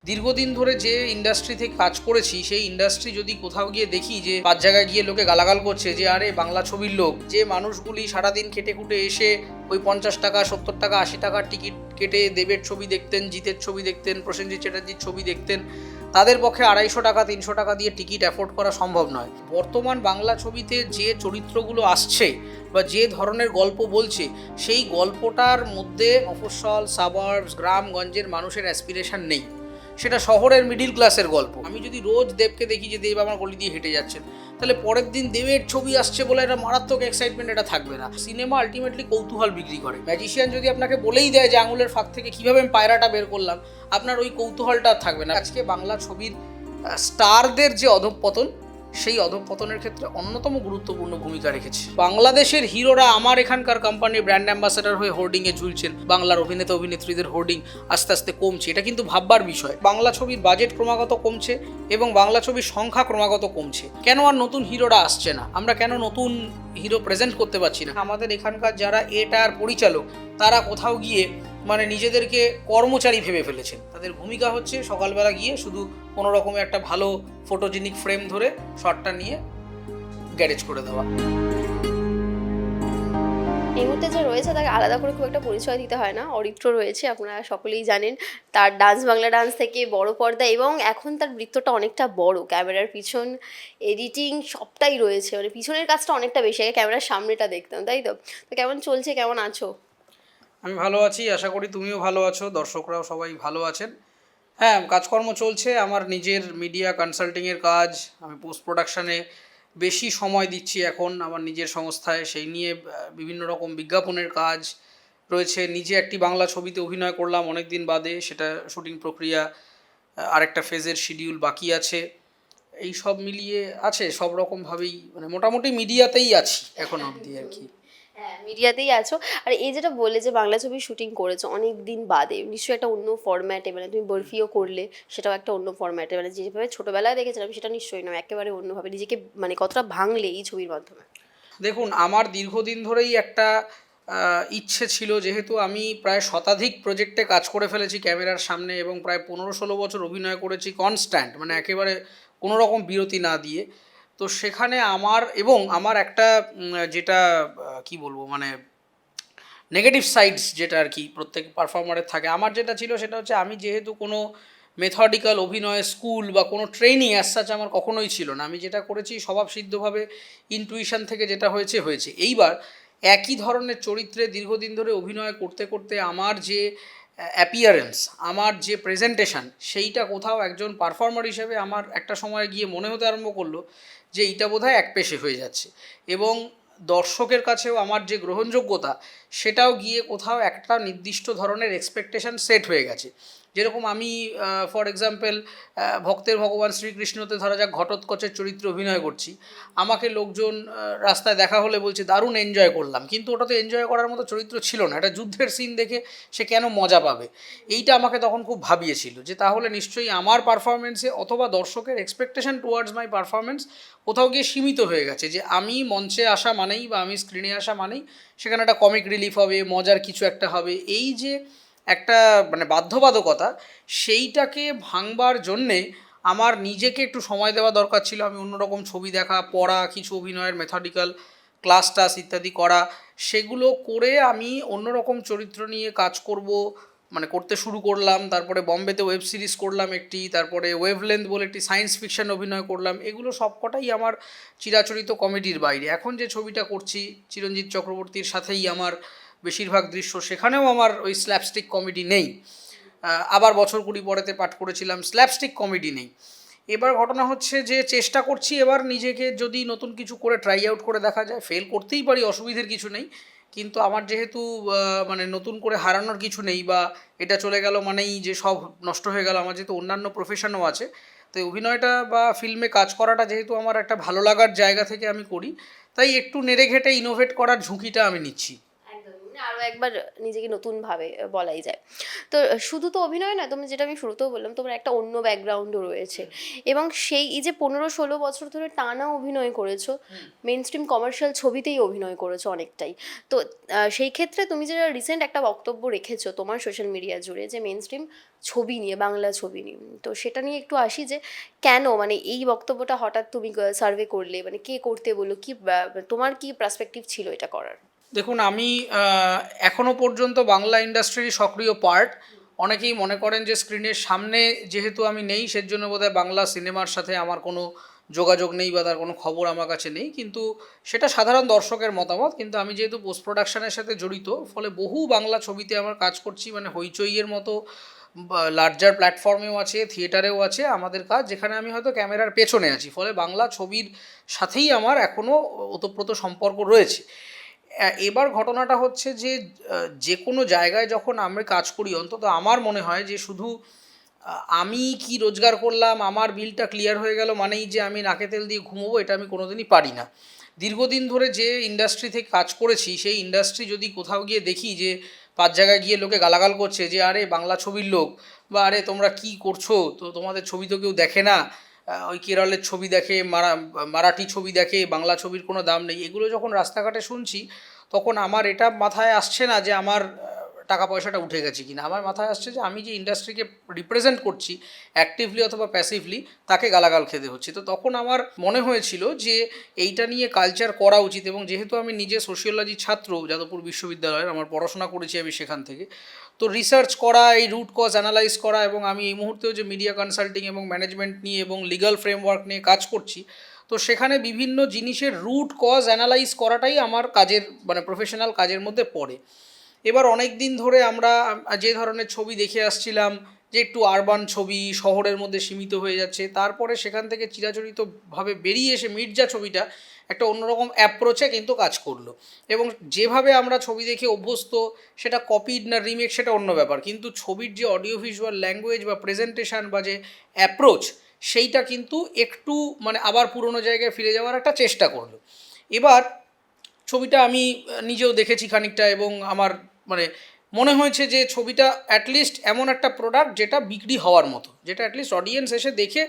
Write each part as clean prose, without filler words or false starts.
দীর্ঘদিন ধরে যে ইন্ডাস্ট্রিতে কাজ করেছি সেই ইন্ডাস্ট্রি যদি কোথাও গিয়ে দেখি যে 5 জায়গায় গিয়ে লোকে গালাগাল করছে যে আরে বাংলা ছবির লোক, যে মানুষগুলি সারাদিন খেটে খুটে এসে ওই 50 টাকা 70 টাকা 80 টাকার টিকিট কেটে দেবের ছবি দেখতেন, জিতের ছবি দেখতেন, প্রসেনজিৎ চ্যাটার্জির ছবি দেখতেন, তাদের পক্ষে 250 টাকা 300 টাকা দিয়ে টিকিট অ্যাফোর্ড করা সম্ভব নয়। বর্তমান বাংলা ছবিতে যে চরিত্রগুলো আসছে বা যে ধরনের গল্প বলছে, সেই গল্পটার মধ্যে মফস্বল, সাবার্বস, গ্রামগঞ্জের মানুষের অ্যাসপিরেশন নেই। সেটা শহরের মিডিল ক্লাসের গল্প। আমি যদি রোজ দেবকে দেখি যে দেব আমার গলি দিয়ে হেঁটে যাচ্ছেন, তাহলে পরের দিন দেবের ছবি আসছে বলে একটা মারাত্মক এক্সাইটমেন্ট এটা থাকবে না। সিনেমা আলটিমেটলি কৌতূহল বিক্রি করে। ম্যাজিশিয়ান যদি আপনাকে বলেই দেয় যে আঙুলের ফাঁক থেকে কীভাবে আমি পায়রাটা বের করলাম, আপনার ওই কৌতূহলটা থাকবে না। আজকে বাংলা ছবির স্টারদের যে অধঃপতন, সেই অধঃপতনের ক্ষেত্রে অন্যতম গুরুত্বপূর্ণ ভূমিকা রেখেছে। বাংলাদেশের হিরোরা আমার এখানকার কোম্পানির ব্র্যান্ড অ্যাম্বাসেডর হয়ে হোর্ডিংয়ে ঝুলছেন। বাংলার অভিনেতা অভিনেত্রীদের হোর্ডিং আস্তে আস্তে কমছে, এটা কিন্তু ভাববার বিষয়। বাংলা ছবির বাজেট ক্রমাগত কমছে এবং বাংলা ছবির সংখ্যা ক্রমাগত কমছে। কেন আর নতুন হিরোরা আসছে না? আমরা কেন নতুন হিরো প্রেজেন্ট করতে পারছি না? আমাদের এখানকার যারা এটার পরিচালক, তারা কোথাও গিয়ে নিজেদেরকে কর্মচারী ভেবে ফেলেছেন। তাদের ভূমিকা হচ্ছে সকালবেলা গিয়ে শুধু কোনো রকমের একটা ভালো ফটোজেনিক ফ্রেম ধরে শটটা নিয়ে গ্যারেজ করে দেওয়া। এই মুহূর্তে যে রয়েছে তাকে আলাদা করে খুব একটা পরিচয় দিতে হয় না। অরিত্র রয়েছে, আপনারা সকলেই জানেন। তার ডান্স বাংলা ডান্স থেকে বড় পর্দা এবং এখন তার বৃত্তটা অনেকটা বড়। ক্যামেরার পিছন, এডিটিং সবটাই রয়েছে, পিছনের কাজটা অনেকটা বেশি। আগে ক্যামেরার সামনেটা দেখতাম, তাই তো? তো কেমন চলছে, কেমন আছো? আমি ভালো আছি, আশা করি তুমিও ভালো আছো, দর্শকরাও সবাই ভালো আছেন। হ্যাঁ, কাজকর্ম চলছে। আমার নিজের মিডিয়া কনসাল্টিংয়ের কাজ, আমি পোস্ট প্রোডাকশানে বেশি সময় দিচ্ছি এখন আমার নিজের সংস্থায়। সেই নিয়ে বিভিন্ন রকম বিজ্ঞাপনের কাজ রয়েছে। নিজে একটি বাংলা ছবিতে অভিনয় করলাম অনেক দিন বাদে, সেটা শুটিং প্রক্রিয়া আরেকটা ফেজের শিডিউল বাকি আছে। এই সব মিলিয়ে আছে সব রকমভাবেই, মোটামুটি মিডিয়াতেই আছি এখন অবধি আর কি। হ্যাঁ, মিডিয়াতেই আছো। আর এই যেটা বললে যে বাংলা ছবি শুটিং করেছো অনেক দিন বাদে, নিশ্চয়ই একটা অন্য ফরম্যাটে, তুমি বরফিও করলে, সেটাও একটা অন্য ফরম্যাটে, যেভাবে ছোটোবেলায় দেখেছিলাম সেটা নিশ্চয়ই নয়, একেবারে অন্যভাবে নিজেকে কতটা ভাঙলে এই ছবির মাধ্যমে? দেখুন, আমার দীর্ঘদিন ধরেই একটা ইচ্ছে ছিল, যেহেতু আমি প্রায় শতাধিক প্রজেক্টে কাজ করে ফেলেছি ক্যামেরার সামনে এবং প্রায় 15-16 বছর অভিনয় করেছি কনস্ট্যান্ট, একেবারে কোনো রকম বিরতি না দিয়ে। তো সেখানে আমার একটা যেটা কি বলবো, নেগেটিভ সাইডস যেটা আর কি প্রত্যেক পারফর্মারের থাকে, আমার যেটা ছিল সেটা হচ্ছে আমি যেহেতু কোনো মেথডিক্যাল অভিনয় স্কুল বা কোনো ট্রেনিং অ্যাজ সাচ আমার কখনোই ছিল না। আমি যেটা করেছি স্বভাবসিদ্ধভাবে ইনটুইশন থেকে যেটা হয়েছে হয়েছে। এইবার একই ধরনের চরিত্রে দীর্ঘদিন ধরে অভিনয় করতে করতে আমার যে অ্যাপিয়ারেন্স, আমার যে প্রেজেন্টেশন, সেইটা কোথাও একজন পারফর্মার হিসেবে আমার একটা সময় গিয়ে মনে হতে আরম্ভ করলো যে এইটা বোধহয় একপেশে হয়ে যাচ্ছে। এবং দর্শকের কাছেও আমার যে গ্রহণযোগ্যতা, সেটাও গিয়ে কোথাও একটা নির্দিষ্ট ধরনের এক্সপেকটেশন সেট হয়ে গেছে। যেরকম আমি ফর এক্সাম্পল ভক্তের ভগবান শ্রীকৃষ্ণতে ধরা যাক ঘটোৎকচের চরিত্রে অভিনয় করছি, আমাকে লোকজন রাস্তায় দেখা হলে বলছে দারুণ এনজয় করলাম, কিন্তু ওটা তো এনজয় করার মতো চরিত্র ছিল না। একটা যুদ্ধের সিন দেখে সে কেন মজা পাবে? এইটা আমাকে তখন খুব ভাবিয়েছিল যে তাহলে নিশ্চয়ই আমার পারফরমেন্সে অথবা দর্শকের এক্সপেকটেশন টুয়ার্ডস মাই পারফরমেন্স কোথাও গিয়ে সীমিত হয়ে গেছে, যে আমি মঞ্চে আসা মানেই বা আমি স্ক্রিনে আসা মানেই সেখানে একটা কমিক রিলিফ হবে, মজার কিছু একটা হবে। এই যে একটা বাধ্যবাধকতা, সেইটাকে ভাঙবার জন্যে আমার নিজেকে একটু সময় দেওয়া দরকার ছিল। আমি অন্যরকম ছবি দেখা, পড়া, কিছু অভিনয়ের মেথডিক্যাল ক্লাস টাস ইত্যাদি করা, সেগুলো করে আমি অন্যরকম চরিত্র নিয়ে কাজ করতে শুরু করলাম। তারপরে বম্বেতে ওয়েব সিরিজ করলাম একটি, তারপরে ওয়েভলেন্থ বলে একটি সায়েন্স ফিকশন অভিনয় করলাম। এগুলো সবকটাই আমার চিরাচরিত কমেডির বাইরে। এখন যে ছবিটা করছি চিরঞ্জিত চক্রবর্তীর সাথেই আমার বেশিরভাগ দৃশ্য, সেখানেও আমার ওই স্ল্যাপস্টিক কমেডি নেই। আবার বছর 20 পরেতে পাঠ করেছিলাম, স্ল্যাপস্টিক কমেডি নেই। এবার ঘটনা হচ্ছে যে চেষ্টা করছি এবার নিজেকে যদি নতুন কিছু করে ট্রাই আউট করে দেখা যায়, ফেল করতেই পারি, অসুবিধের কিছু নেই। কিন্তু আমার যেহেতু নতুন করে হারানোর কিছু নেই, বা এটা চলে গেল মানেই যে সব নষ্ট হয়ে গেল, আমার যেহেতু অন্যান্য প্রফেশনও আছে, তো অভিনয়টা বা ফিল্মে কাজ করাটা যেহেতু আমার একটা ভালো লাগার জায়গা থেকে আমি করি, তাই একটু নেড়ে ঘেটে ইনোভেট করার ঝুঁকিটা আমি নিচ্ছি। একদম। মানে আরও একবার নিজেকে নতুনভাবে বলাই যায়। তো শুধু তো অভিনয় না, তুমি যেটা আমি শুরুতেও বললাম, তোমার একটা অন্য ব্যাকগ্রাউন্ডও রয়েছে এবং সেই এই যে 15-16 বছর ধরে টানা অভিনয় করেছো, মেন স্ট্রিম কমার্শিয়াল ছবিতেই অভিনয় করেছো অনেকটাই। তো সেই ক্ষেত্রে তুমি যেটা রিসেন্ট একটা বক্তব্য রেখেছো তোমার সোশ্যাল মিডিয়া জুড়ে যে মেন স্ট্রিম ছবি নিয়ে, বাংলা ছবি নিয়ে, তো সেটা নিয়ে একটু আসি যে কেন মানে এই বক্তব্যটা হঠাৎ তুমি সার্ভে করলে, মানে কে করতে বললো, কি তোমার কি পার্সপেক্টিভ ছিল এটা করার? দেখুন, আমি এখনো পর্যন্ত বাংলা ইন্ডাস্ট্রির সক্রিয় পার্ট। অনেকেই মনে করেন যে স্ক্রিনের সামনে যেহেতু আমি নেই, সেজন্য বোধহয় বাংলা সিনেমার সাথে আমার কোনো যোগাযোগ নেই বা তার কোনো খবর আমার কাছে নেই, কিন্তু সেটা সাধারণ দর্শকের মতামত। কিন্তু আমি যেহেতু পোস্ট প্রোডাকশনের সাথে জড়িত, ফলে বহু বাংলা ছবিতে আমার কাজ করছি, মানে হইচইয়ের মতো লার্জার প্ল্যাটফর্মেও আছে, থিয়েটারেও আছে আমাদের কাজ, যেখানে আমি হয়তো ক্যামেরার পেছনে আছি। ফলে বাংলা ছবির সাথেই আমার এখনও ওতপ্রোত সম্পর্ক রয়েছে। এবার ঘটনাটা হচ্ছে যে যে কোনো জায়গায় যখন আমরা কাজ করি, অন্তত আমার মনে হয় যে শুধু আমি কি রোজগার করলাম, আমার বিলটা ক্লিয়ার হয়ে গেল মানেই যে আমি নাকে তেল দিয়ে ঘুমোবো, এটা আমি কোনোদিনই পারি না। দীর্ঘদিন ধরে যে ইন্ডাস্ট্রি থেকে কাজ করেছি, সেই ইন্ডাস্ট্রি যদি কোথাও গিয়ে দেখি যে 5 জায়গায় গিয়ে লোকে গালাগাল করছে যে আরে বাংলা ছবির লোক, বা আরে তোমরা কি করছো, তো তোমাদের ছবি তো কেউ দেখে না, ওই কেরলের ছবি দেখে, মারাঠি ছবি দেখে, বাংলা ছবির কোনো দাম নেই, এগুলো যখন রাস্তাঘাটে শুনছি, তখন আমার এটা মাথায় আসছে না যে আমার টাকা পয়সাটা উঠে গেছে কিনা। আমার মাথায় আসছে যে আমি যে ইন্ডাস্ট্রিকে রিপ্রেজেন্ট করছি অ্যাক্টিভলি অথবা প্যাসিভলি, তাকে গালাগাল খেতে হচ্ছে। তো তখন আমার মনে হয়েছিল যে এইটা নিয়ে কালচার করা উচিত, এবং যেহেতু আমি নিজে সোশিওলজি ছাত্র যাদবপুর বিশ্ববিদ্যালয়ের, আমার পড়াশোনা করেছি আমি সেখান থেকে, তো রিসার্চ করা, এই রুট কজ অ্যানালাইজ করা, এবং আমি এই মুহূর্তেও যে মিডিয়া কনসাল্টিং এবং ম্যানেজমেন্ট নিয়ে এবং লিগাল ফ্রেমওয়ার্ক নিয়ে কাজ করছি, তো সেখানে বিভিন্ন জিনিসের রুট কজ অ্যানালাইজ করাটাই আমার কাজের, মানে প্রফেশনাল কাজের মধ্যে পড়ে। এবার অনেক দিন ধরে আমরা যে ধরনের ছবি দেখে আসছিলাম, যে একটু আরবান ছবি, শহরের মধ্যে সীমিত হয়ে যাচ্ছে, তারপরে সেখান থেকে চিরাচরিতভাবে বেরিয়ে এসে মির্জা ছবিটা একটা অন্যরকম অ্যাপ্রোচে কিন্তু কাজ করলো। এবং যেভাবে আমরা ছবি দেখে অভ্যস্ত, সেটা কপিড না রিমেক সেটা অন্য ব্যাপার, কিন্তু ছবির যে অডিও ভিজুয়াল ল্যাঙ্গুয়েজ বা প্রেজেন্টেশন বা যে অ্যাপ্রোচ, সেইটা কিন্তু একটু মানে আবার পুরনো জায়গায় ফিরে যাওয়ার একটা চেষ্টা করলো। এবার ছবিটা আমি নিজেও দেখেছি খানিকটা, এবং আমার মানে মনে হয়েছে যে ছবিটা অ্যাটলিস্ট এমন একটা প্রোডাক্ট যেটা বিক্রি হওয়ার মতো, যেটা অ্যাটলিস্ট অডিয়েন্স এসে দেখে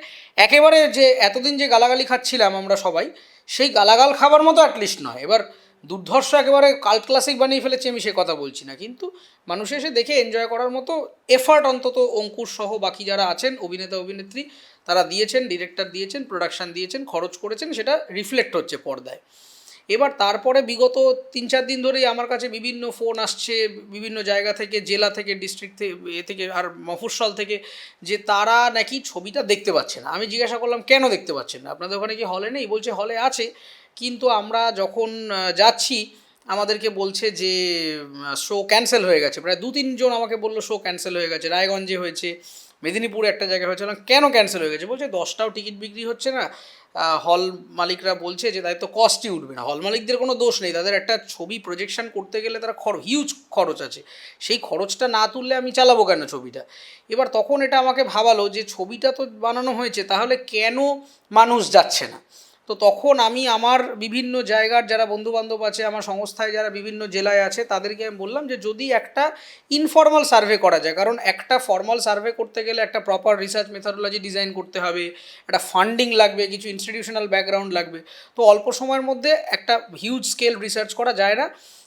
একেবারে যে এতদিন যে গালাগালি খাচ্ছিলাম আমরা সবাই, সেই গালাগাল খাবার মতো অ্যাটলিস্ট নয়। এবার দুর্ধর্ষ একেবারে কাল্ট ক্লাসিক বানিয়ে ফেলেছি আমি সে কথা বলছি না, কিন্তু মানুষ এসে দেখে এনজয় করার মতো এফার্ট অন্তত অঙ্কুশ সহ বাকি যারা আছেন অভিনেতা অভিনেত্রী তারা দিয়েছেন, ডিরেক্টর দিয়েছেন, প্রোডাকশান দিয়েছেন, খরচ করেছেন, সেটা রিফ্লেক্ট হচ্ছে পর্দায়। এবার তারপরে বিগত 3-4 দিন ধরেই আমার কাছে বিভিন্ন ফোন আসছে বিভিন্ন জায়গা থেকে, জেলা থেকে, ডিস্ট্রিক্ট থেকে, থেকে আর মফস্বল থেকে, যে তারা নাকি ছবিটা দেখতে পাচ্ছে না। আমি জিজ্ঞাসা করলাম কেন দেখতে পাচ্ছেন না, আপনাদের ওখানে কি হলে নেই? বলছে হলে আছে, কিন্তু আমরা যখন যাচ্ছি আমাদেরকে বলছে যে শো ক্যান্সেল হয়ে গেছে। প্রায় 2-3 জন আমাকে বললো শো ক্যান্সেল হয়ে গেছে, রায়গঞ্জে হয়েছে, মেদিনীপুরে একটা জায়গায় হয়েছে। কেন ক্যান্সেল হয়ে গেছে? বলছে 10টাও টিকিট বিক্রি হচ্ছে না, হল মালিকরা বলছে যে তাই তো কস্টই উঠবে না। হল মালিকদের কোনো দোষ নেই, তাদের একটা ছবি প্রজেকশন করতে গেলে তারা হিউজ খরচ আছে, সেই খরচটা না তুললে আমি চালাবো কেন ছবিটা? এবার তখন এটা আমাকে ভাবালো যে ছবিটা তো বানানো হয়েছে, তাহলে কেন মানুষ যাচ্ছে না? তো তখন আমি আমার বিভিন্ন জায়গার যারা বন্ধুবান্ধব আছে, আমার সংস্থায় যারা বিভিন্ন জেলায় আছে, তাদেরকে আমি বললাম যে যদি একটা ইনফর্মাল সার্ভে করা যায়, কারণ একটা ফর্মাল সার্ভে করতে গেলে একটা প্রপার রিসার্চ মেথডোলজি ডিজাইন করতে হবে, একটা ফান্ডিং লাগবে, কিছু ইনস্টিটিউশনাল ব্যাকগ্রাউন্ড লাগবে, তো অল্প সময়ের মধ্যে একটা হিউজ স্কেল রিসার্চ করা যায় না।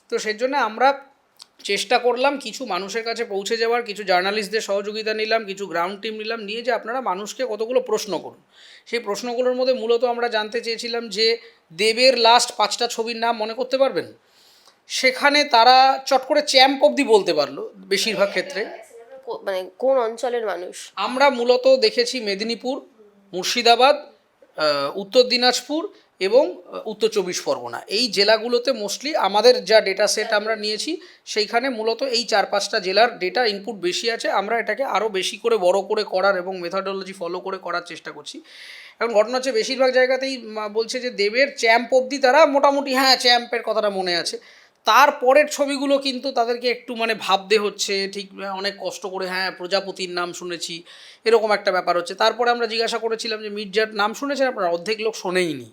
তো সেই জন্য আমরা চেষ্টা করলাম কিছু মানুষের কাছে পৌঁছে যাওয়ার, কিছু জার্নালিস্টদের সহযোগিতা নিলাম, কিছু গ্রাউন্ড টিম নিলাম, নিয়ে যে আপনারা মানুষকে কতগুলো প্রশ্ন করুন। সেই প্রশ্নগুলোর মধ্যে মূলত আমরা জানতে চেয়েছিলাম যে দেবের লাস্ট 5টা ছবির নাম মনে করতে পারবেন? সেখানে তারা চট করে চ্যাম্প অবধি বলতে পারলো বেশিরভাগ ক্ষেত্রে। মানে কোন অঞ্চলের মানুষ? আমরা মূলত দেখেছি মেদিনীপুর, মুর্শিদাবাদ, উত্তর দিনাজপুর এবং উত্তর 24 পরগনা, এই জেলাগুলোতে মোস্টলি আমাদের যা ডেটা সেট আমরা নিয়েছি, সেইখানে মূলত এই 4-5টা জেলার ডেটা ইনপুট বেশি আছে। আমরা এটাকে আরও বেশি করে বড় করে করার এবং মেথডোলজি ফলো করে করার চেষ্টা করছি। এখন ঘটনা হচ্ছে বেশিরভাগ জায়গাতেই বলছে যে দেবের চ্যাম্প অবধি তারা মোটামুটি হ্যাঁ চ্যাম্পের কথাটা মনে আছে, তারপরের ছবিগুলো কিন্তু তাদেরকে একটু মানে ভাবতে হচ্ছে, ঠিক অনেক কষ্ট করে, হ্যাঁ প্রজাপতির নাম শুনেছি, এরকম একটা ব্যাপার হচ্ছে। তারপরে আমরা জিজ্ঞাসা করেছিলাম যে মির্জার নাম শুনেছেন আপনারা? অর্ধেক লোক শোনেইনি,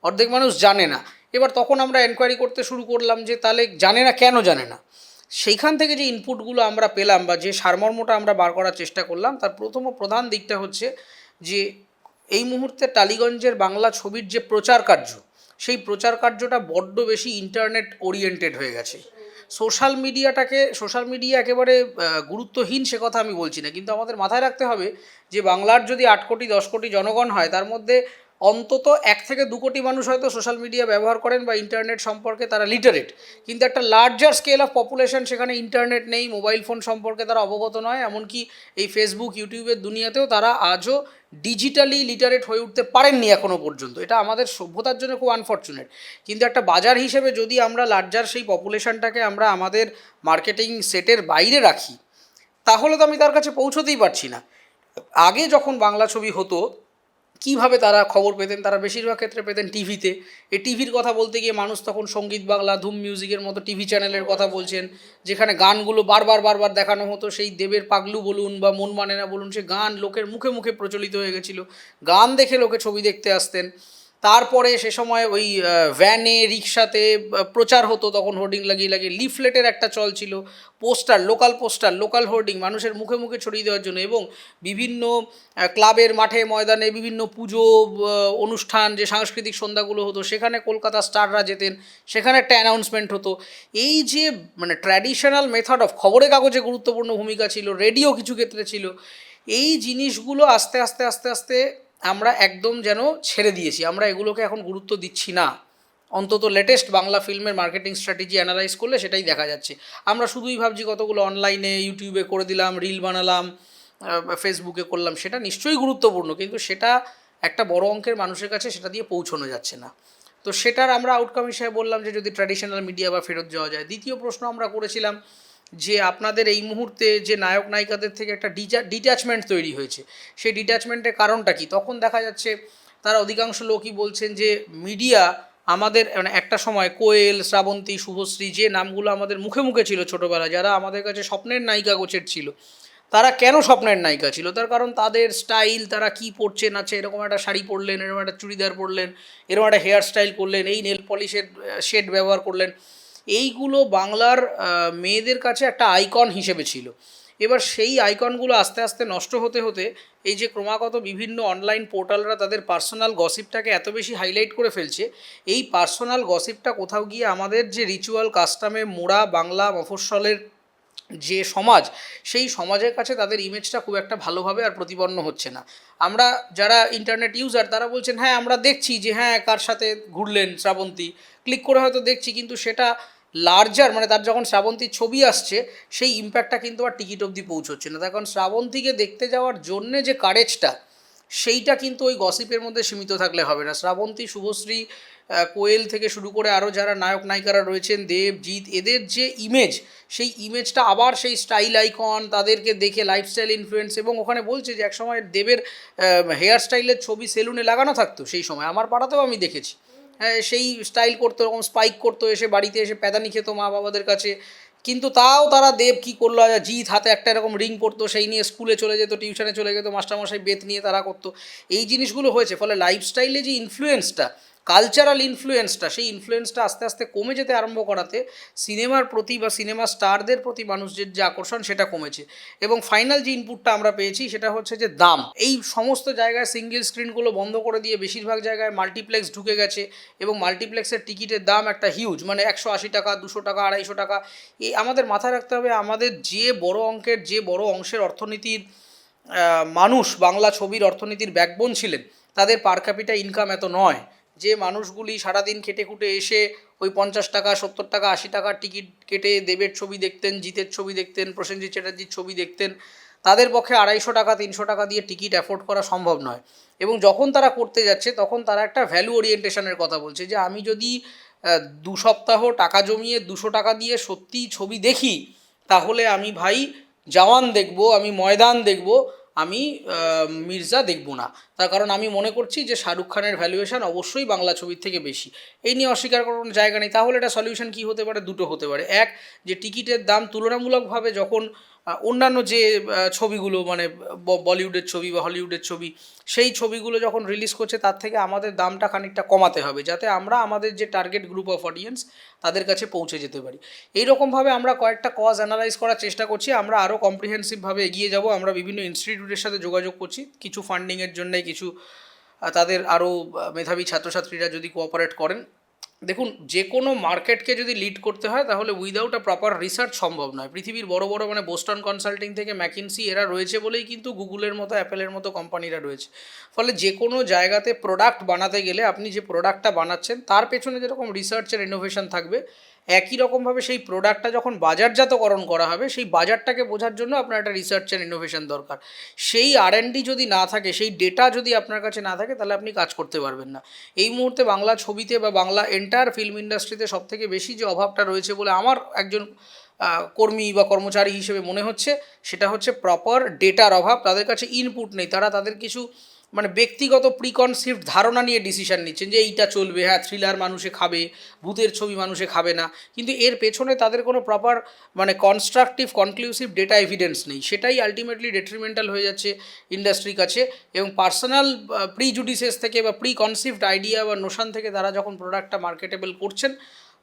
অর্ধেক মানুষ জানে না। এবার তখন আমরা এনকোয়ারি করতে শুরু করলাম যে তাহলে জানে না, কেন জানে না? সেইখান থেকে যে ইনপুটগুলো আমরা পেলাম বা যে সারমর্মটা আমরা বার করার চেষ্টা করলাম, তার প্রধান দিকটা হচ্ছে যে এই মুহূর্তে টালিগঞ্জের বাংলা ছবির যে প্রচার কার্য, সেই প্রচার কার্যটা বড্ড বেশি ইন্টারনেট ওরিয়েন্টেড হয়ে গেছে। সোশ্যাল মিডিয়া একেবারে গুরুত্বহীন সে কথা আমি বলছি না, কিন্তু আমাদের মাথায় রাখতে হবে যে বাংলার যদি 8 কোটি 10 কোটি জনগণ হয়, তার মধ্যে অন্তত 1 থেকে 2 কোটি মানুষ হয়তো সোশ্যাল মিডিয়া ব্যবহার করেন বা ইন্টারনেট সম্পর্কে তারা লিটারেট, কিন্তু একটা লার্জার স্কেল অফ পপুলেশন সেখানে ইন্টারনেট নেই, মোবাইল ফোন সম্পর্কে তারা অবগত নয়, এমনকি এই ফেসবুক ইউটিউবের দুনিয়াতেও তারা আজও ডিজিটালি লিটারেট হয়ে উঠতে পারেননি এখনও পর্যন্ত। এটা আমাদের সভ্যতার জন্য খুব আনফর্চুনেট। কিন্তু একটা বাজার হিসেবে যদি আমরা লার্জার সেই পপুলেশনটাকে আমরা আমাদের মার্কেটিং সেটের বাইরে রাখি, তাহলে তো আমি তার কাছে পৌঁছতেই পারছি না। আগে যখন বাংলা ছবি হতো, কীভাবে তারা খবর পেতেন? তারা বেশিরভাগ ক্ষেত্রে পেতেন টিভিতে। এই টিভির কথা বলতে গিয়ে মানুষ তখন সঙ্গীত বাংলা, ধুম মিউজিকের মতো টিভি চ্যানেলের কথা বলছেন, যেখানে গানগুলো বারবার দেখানো হতো। সেই দেবের পাগলু বলুন বা মন মানে না বলুন, সে গান লোকের মুখে মুখে প্রচলিত হয়ে গেছিলো। গান দেখে লোকে ছবি দেখতে আসতেন। তারপরে সে সময় ওই ভ্যানে, রিক্সাতে প্রচার হতো, তখন হোর্ডিং লাগিয়ে লিফলেটের একটা চল ছিল, পোস্টার, লোকাল হোর্ডিং মানুষের মুখে মুখে ছড়িয়ে দেওয়ার জন্য। এবং বিভিন্ন ক্লাবের মাঠে ময়দানে বিভিন্ন পুজো অনুষ্ঠান, যে সাংস্কৃতিক সন্ধ্যাগুলো হতো, সেখানে কলকাতা স্টাররা যেতেন, সেখানে একটা অ্যানাউন্সমেন্ট হতো। এই যে মানে ট্র্যাডিশনাল মেথড অফ, খবরের কাগজে গুরুত্বপূর্ণ ভূমিকা ছিল, রেডিও কিছু ক্ষেত্রে ছিল, এই জিনিসগুলো আস্তে আস্তে আমরা একদম যেন ছেড়ে দিয়েছি। আমরা এগুলোকে এখন গুরুত্ব দিচ্ছি না। অন্তত লেটেস্ট বাংলা ফিল্মের মার্কেটিং স্ট্র্যাটেজি অ্যানালাইজ করলে সেটাই দেখা যাচ্ছে। আমরা শুধুই ভাবছি কতগুলো অনলাইনে ইউটিউবে করে দিলাম, রিল বানালাম, ফেসবুকে করলাম, সেটা নিশ্চয়ই গুরুত্বপূর্ণ, কিন্তু সেটা একটা বড় অঙ্কের মানুষের কাছে সেটা দিয়ে পৌঁছানো যাচ্ছে না। তো সেটার আমরা আউটকাম হিসেবে বললাম যে যদি ট্র্যাডিশনাল মিডিয়া বা ফেরত যাওয়া যায়। দ্বিতীয় প্রশ্ন আমরা করেছিলাম যে আপনাদের এই মুহূর্তে যে নায়ক নায়িকাদের থেকে একটা ডিট্যাচমেন্ট তৈরি হয়েছে, সেই ডিট্যাচমেন্টের কারণটা কি? তখন দেখা যাচ্ছে তারা অধিকাংশ লোকই বলছেন যে মিডিয়া আমাদের মানে একটা সময় কোয়েল, শ্রাবন্তী, শুভশ্রী, যে নামগুলো আমাদের মুখে মুখে ছিল ছোটোবেলায়, যারা আমাদের কাছে স্বপ্নের নায়িকা গোছের ছিল, তারা কেন স্বপ্নের নায়িকা ছিল? তার কারণ তাদের স্টাইল, তারা কী পরছে না, এরকম একটা শাড়ি পরলেন, এরকম একটা চুড়িদার পরলেন, এরকম একটা হেয়ার স্টাইল করলেন, এই নেল পলিশের শেড ব্যবহার করলেন, এইগুলো বাংলার মেয়েদের কাছে একটা আইকন হিসেবে ছিল। এবার সেই আইকনগুলো আস্তে আস্তে নষ্ট হতে হতে এই যে ক্রমাগত বিভিন্ন অনলাইন পোর্টালরা তাদের পার্সোনাল গসিপটাকে এত বেশি হাইলাইট করে ফেলছে, এই পার্সোনাল গসিপটা কোথাও গিয়ে আমাদের যে রিচুয়াল কাস্টমে মোড়া বাংলা মফস্বলের যে সমাজ, সেই সমাজের কাছে তাদের ইমেজটা খুব একটা ভালোভাবে আর প্রতিপন্ন হচ্ছে না। আমরা যারা ইন্টারনেট ইউজার, তারা বলছেন হ্যাঁ আমরা দেখছি যে হ্যাঁ কার সাথে ঘুরলেন শ্রাবন্তী, ক্লিক করে হয়তো দেখছি, কিন্তু সেটা লার্জার মানে তার যখন শ্রাবন্তীর ছবি আসছে, সেই ইম্প্যাক্টটা কিন্তু আর টিকিট অবধি পৌঁছচ্ছে না। তার কারণ শ্রাবন্তীকে দেখতে যাওয়ার জন্যে যে কারেজটা, সেইটা কিন্তু ওই গসিপের মধ্যে সীমিত থাকলে হবে না। শ্রাবন্তী, শুভশ্রী, কোয়েল থেকে শুরু করে আরও যারা নায়ক নায়িকারা রয়েছেন, দেব, জিৎ, এদের যে ইমেজ, সেই ইমেজটা আবার সেই স্টাইল আইকন, তাদেরকে দেখে লাইফস্টাইল ইনফ্লুয়েন্স। এবং ওখানে বলছে যে একসময় দেবের হেয়ার স্টাইলের ছবি সেলুনে লাগানো থাকতো, সেই সময় আমার পাড়াতেও আমি দেখেছি। হ্যাঁ, সেই স্টাইল করতো, এরকম স্পাইক করতো, এসে বাড়িতে এসে প্যাদানি খেতো মা বাবাদের কাছে। কিন্তু তাও তারা দেব কী করলো, জিৎ হাতে একটা এরকম রিং পরতো, সেই নিয়ে স্কুলে চলে যেত, টিউশনে চলে যেত, মাস্টারমশাই বেত নিয়ে তারা করতো। এই জিনিসগুলো হয়েছে, ফলে লাইফস্টাইলে যে ইনফ্লুয়েন্সটা, কালচারাল ইনফ্লুয়েন্সটা, সেই ইনফ্লুয়েন্সটা আস্তে আস্তে কমে যেতে আরম্ভ করাতে সিনেমার প্রতি বা সিনেমা স্টারদের প্রতি মানুষের যে আকর্ষণ, সেটা কমেছে। এবং ফাইনাল যে ইনপুটটা আমরা পেয়েছি সেটা হচ্ছে যে দাম। এই সমস্ত জায়গায় সিঙ্গেল স্ক্রিনগুলো বন্ধ করে দিয়ে বেশিরভাগ জায়গায় মাল্টিপ্লেক্স ঢুকে গেছে, এবং মাল্টিপ্লেক্সের টিকিটের দাম একটা হিউজ, মানে 180 টাকা, 200 টাকা, 250 টাকা। এই আমাদের মাথায় রাখতে হবে, আমাদের যে বড় অঙ্কের, যে বড় অংশের অর্থনীতির মানুষ বাংলা ছবির অর্থনীতির ব্যাকবোন ছিলেন, তাদের পার ক্যাপিটা ইনকাম এত নয়। যে মানুষগুলি সারাদিন খেটে খুটে এসে ওই 50 টাকা, 70 টাকা, 80 টাকার টিকিট কেটে দেবের ছবি দেখতেন, জিতের ছবি দেখতেন, প্রসেনজিৎ চ্যাটার্জির ছবি দেখতেন, তাদের পক্ষে 250 টাকা, 300 টাকা দিয়ে টিকিট অ্যাফোর্ড করা সম্ভব নয়। এবং যখন তারা করতে যাচ্ছে, তখন তারা একটা ভ্যালু ওরিয়েন্টেশনের কথা বলছে, যে আমি যদি 2 সপ্তাহ টাকা জমিয়ে 200 টাকা দিয়ে সত্যিই ছবি দেখি, তাহলে আমি ভাই জওয়ান দেখব, আমি ময়দান দেখব, আমি মির্জা দেখব না। তার কারণ আমি মনে করছি যে শাহরুখ খানের ভ্যালুয়েশন অবশ্যই বাংলা ছবির থেকে বেশি। এই নিয়ে অস্বীকার করার কোনো জায়গা নেই। তাহলে এটা সলিউশন কী হতে পারে? দুটো হতে পারে। এক, যে টিকিটের দাম তুলনামূলকভাবে যখন অন্যান্য যে ছবিগুলো মানে বলিউডের ছবি বা হলিউডের ছবি, সেই ছবিগুলো যখন রিলিজ করছে তার থেকে আমাদের দামটা খানিকটা কমাতে হবে, যাতে আমরা আমাদের যে টার্গেট গ্রুপ অফ অডিয়েন্স তাদের কাছে পৌঁছে যেতে পারি। এইরকমভাবে আমরা কয়েকটা কজ অ্যানালাইজ করার চেষ্টা করছি। আমরা আরও কম্প্রিহেন্সিভভাবে এগিয়ে যাব। আমরা বিভিন্ন ইনস্টিটিউটের সাথে যোগাযোগ করছি, কিছু ফান্ডিংয়ের জন্যে, কিছু তাদের আরও মেধাবী ছাত্রছাত্রীরা যদি কোঅপারেট করেন। দেখুন, যে কোনো মার্কেটকে যদি লিড করতে হয় তাহলে উইদাউট আ প্রপার রিসার্চ সম্ভব নয়। পৃথিবীর বড় বড় মানে বোস্টন কনসাল্টিং থেকে ম্যাকিনসি এরা রয়েছে বলেই কিন্তু গুগলের মতো অ্যাপেলের মতো কোম্পানিরা রয়েছে। ফলে যে কোনো জায়গাতে প্রোডাক্ট বানাতে গেলে আপনি যে প্রোডাক্টটা বানাচ্ছেন তার পেছনে যেরকম রিসার্চের ইনোভেশন থাকবে, একই রকমভাবে সেই প্রোডাক্টটা যখন বাজারজাতকরণ করা হবে সেই বাজারটাকে বোঝার জন্য আপনার একটা রিসার্চ অ্যান্ড ইনোভেশন দরকার। সেই R&D যদি না থাকে, সেই ডেটা যদি আপনার কাছে না থাকে, তাহলে আপনি কাজ করতে পারবেন না। এই মুহূর্তে বাংলা ছবিতে বা বাংলা এন্টায়ার ফিল্ম ইন্ডাস্ট্রিতে সবথেকে বেশি যে অভাবটা রয়েছে বলে আমার একজন কর্মী বা কর্মচারী হিসেবে মনে হচ্ছে, সেটা হচ্ছে প্রপার ডেটার অভাব। তাদের কাছে ইনপুট নেই। তারা তাদের কিছু মানে ব্যক্তিগত প্রিকনসিভড ধারণা নিয়ে ডিসিশন নিচ্ছেন যে এইটা চলবে, হ্যাঁ থ্রিলার মানুষে খাবে, ভূতের ছবি মানুষে খাবে না, কিন্তু এর পেছনে তাদের কোনো প্রপার মানে কনস্ট্রাকটিভ কনক্লুসিভ ডেটা এভিডেন্স নেই। সেটাই আলটিমেটলি ডেট্রিমেন্টাল হয়ে যাচ্ছে ইন্ডাস্ট্রির কাছে। এবং পার্সোনাল প্রিজুডিসেস থেকে বা প্রিকনসিভড আইডিয়া বা নোশন থেকে তারা যখন প্রোডাক্টটা মার্কেটেবল করছেন,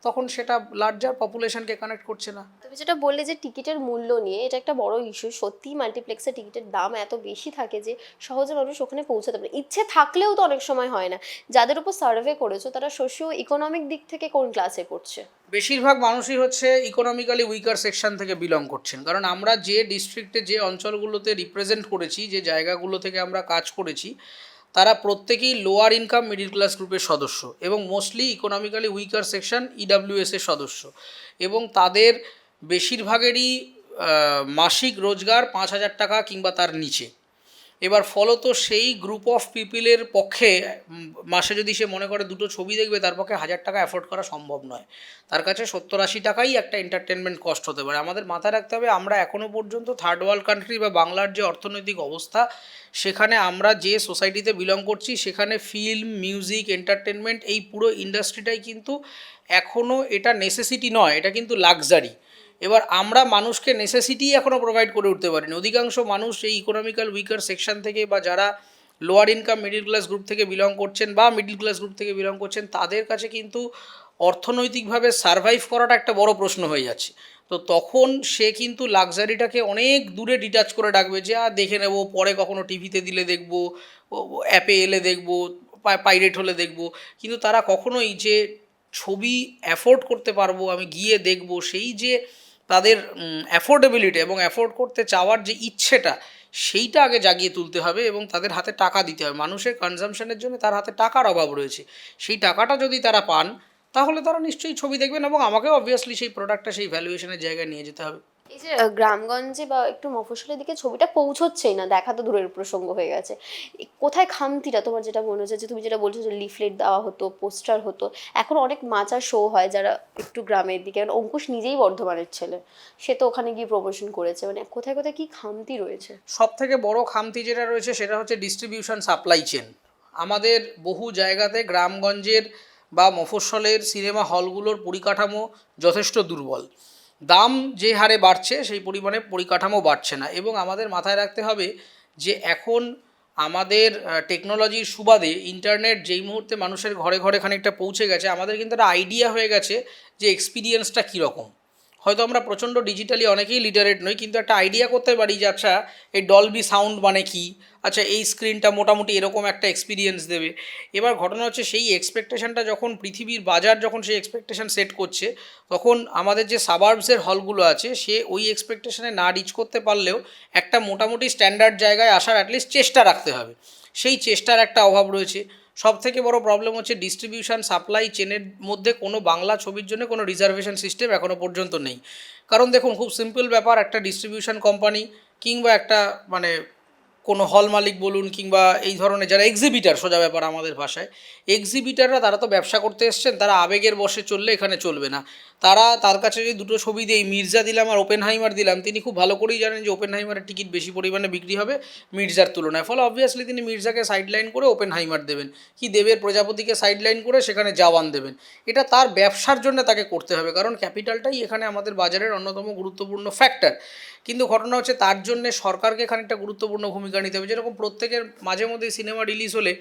তখন সেটা লার্জার পপুলেশনকে কানেক্ট করছে না। তুমি যেটা বললে যে টিকিটের মূল্য নিয়ে, এটা একটা বড় ইস্যু। সত্যিই মাল্টিপ্লেক্সে টিকিটের দাম এত বেশি থাকে যে সহজে মানুষ ওখানে পৌঁছাতে পারে। ইচ্ছে থাকলেও তো অনেক সময় হয় না। যাদের উপর সার্ভে করেছো তারা সোশিও ইকোনমিক দিক থেকে কোন ক্লাসে পড়ছে? বেশিরভাগ মানুষই হচ্ছে ইকোনমিক্যালি উইকার সেকশন থেকে বিলং করছেন। কারণ আমরা যে ডিস্ট্রিক্টে যে অঞ্চলগুলোতে রিপ্রেজেন্ট করেছি, যে জায়গাগুলো থেকে আমরা কাজ করেছি, তারা প্রত্যেকেই লোয়ার ইনকাম মিডিল ক্লাস গ্রুপের সদস্য এবং mostly economically weaker section EWS এর সদস্য। এবং তাদের বেশিরভাগেরই মাসিক রোজগার 5,000 টাকা কিংবা তার নিচে। এবার ফলত সেই গ্রুপ অফ পিপলের পক্ষে মাসে যদি সে মনে করে দুটো ছবি দেখবে, তার পক্ষে 1,000 টাকা অ্যাফোর্ড করা সম্ভব নয়। তার কাছে 70-80 টাকাই একটা এন্টারটেনমেন্ট কস্ট হতে পারে। আমাদের মাথায় রাখতে হবে, আমরা এখনও পর্যন্ত থার্ড ওয়ার্ল্ড কান্ট্রি বা বাংলার যে অর্থনৈতিক অবস্থা, সেখানে আমরা যে সোসাইটিতে বিলং করছি, সেখানে ফিল্ম, মিউজিক, এন্টারটেনমেন্ট এই পুরো ইন্ডাস্ট্রিটাই কিন্তু এখনও এটা নেসেসিটি নয়, এটা কিন্তু লাক্সারি। এবার আমরা মানুষকে নেসেসিটি এখনও প্রোভাইড করে উঠতে পারিনি। অধিকাংশ মানুষ এই ইকোনমিক্যাল উইকার সেকশন থেকে বা যারা lower income middle class group থেকে বিলং করছেন বা মিডিল ক্লাস গ্রুপ থেকে বিলং করছেন, তাদের কাছে কিন্তু অর্থনৈতিকভাবে সারভাইভ করাটা একটা বড় প্রশ্ন হয়ে যাচ্ছে। তো তখন সে কিন্তু লাক্সারিটাকে অনেক দূরে ডিটাচ করে রাখবে, যে দেখে নেবো, পরে কখনো টিভিতে দিলে দেখবো, অ্যাপে এলে দেখবো, পাইরেট হলে দেখবো। কিন্তু তারা কখনোই যে ছবি অ্যাফোর্ড করতে পারবো, আমি গিয়ে দেখবো, সেই যে তাদের অ্যাফোর্ডেবিলিটি এবং অ্যাফোর্ড করতে চাওয়ার যে ইচ্ছেটা, সেইটা আগে জাগিয়ে তুলতে হবে এবং তাদের হাতে টাকা দিতে হবে। মানুষের কনজামশনের জন্য তার হাতে টাকার অভাব রয়েছে। সেই টাকাটা যদি তারা পান, তাহলে তারা নিশ্চয়ই ছবি দেখবেন এবং আমাকেও অবভিয়াসলি সেই প্রোডাক্টটা সেই ভ্যালুয়েশনের জায়গায় নিয়ে যেতে হবে। এই যে গ্রামগঞ্জে বা একটু মফস্বলের দিকে ছবিটা পৌঁছচ্ছেই না, দেখা তো দূরের প্রসঙ্গ হয়ে গেছে। কোথায় খামতিটা তোমার যেটা মনে হচ্ছে? যে তুমি যেটা বলছো যে লিফলেট দেওয়া হতো, পোস্টার হতো, এখন অনেক মাচার শো হয় যারা একটু গ্রামের দিকে, মানে অঙ্কুশ নিজেই বর্ধমানের ছেলে, সে তো ওখানে গিয়ে প্রমোশন করেছে। মানে কোথায় কোথায় কি খামতি রয়েছে? সব থেকে বড় খামতি যেটা রয়েছে সেটা হচ্ছে ডিস্ট্রিবিউশন সাপ্লাই চেন। আমাদের বহু জায়গাতে গ্রামগঞ্জের বা মফস্বলের সিনেমা হলগুলোর পরিকাঠামো যথেষ্ট দুর্বল। দাম যে হারে বাড়ছে সেই পরিমাণে পরিকাঠামো বাড়ছে না। এবং আমাদের মাথায় রাখতে হবে যে এখন আমাদের টেকনোলজির সুবাদে ইন্টারনেট যেই মুহূর্তে মানুষের ঘরে ঘরে খানিকটা পৌঁছে গেছে, আমাদের কিন্তু একটা আইডিয়া হয়ে গেছে যে এক্সপিরিয়েন্সটা কীরকম। হয়তো আমরা প্রচণ্ড ডিজিটালি অনেকেই লিটারেট নই, কিন্তু একটা আইডিয়া করতে পারি যে আচ্ছা এই ডলবি সাউন্ড মানে কি, আচ্ছা এই স্ক্রিনটা মোটামুটি এরকম একটা এক্সপিরিয়েন্স দেবে। এবার ঘটনা হচ্ছে সেই এক্সপেকটেশনটা যখন পৃথিবীর বাজার যখন সেই এক্সপেকটেশন সেট করছে, তখন আমাদের যে সাবার্বসের হলগুলো আছে সে ওই এক্সপেকটেশনে না রিচ করতে পারলেও একটা মোটামুটি স্ট্যান্ডার্ড জায়গায় আসার অ্যাটলিস্ট চেষ্টা রাখতে হবে। সেই চেষ্টার একটা অভাব রয়েছে। সব থেকে বড় প্রবলেম হচ্ছে ডিস্ট্রিবিউশন সাপ্লাই চেনের মধ্যে কোনো বাংলা ছবির জন্য কোনো রিজার্ভেশন সিস্টেম এখনও পর্যন্ত নেই। কারণ দেখুন, খুব সিম্পল ব্যাপার, একটা ডিস্ট্রিবিউশন কোম্পানি কিংবা একটা মানে কোনো হল মালিক বলুন কিংবা এই ধরনের যারা এক্সিবিটার, সোজা ব্যাপার আমাদের ভাষায়, এক্সিবিটাররা তারা তো ব্যবসা করতে এসছেন, তারা আবেগের বশে চললে এখানে চলবে না। তার কাছে যদি দুটো ছবি দিই, মির্জা দিলাম আর ওপেনহাইমার দিলাম, তিনি খুব ভালো করেই জানেন যে ওপেনহাইমারের টিকিট বেশি পরিমাণে বিক্রি হবে মির্জার তুলনায়। ফলে অবভিয়াসলি তিনি মির্জাকে সাইডলাইন করে ওপেনহাইমার দেবেন, কি দেবের প্রজাপতিকে সাইডলাইন করে সেখানে জওয়ান দেবেন। এটা তার ব্যবসার জন্য তাকে করতে হবে, কারণ ক্যাপিটালটাই এখানে আমাদের বাজারের অন্যতম গুরুত্বপূর্ণ ফ্যাক্টর। কিন্তু ঘটনা হচ্ছে তার জন্য সরকারকে খানিকটা গুরুত্বপূর্ণ ভূমিকা নিতে হবে। যেরকম প্রত্যেকের মাঝে মধ্যে সিনেমা রিলিজ হলে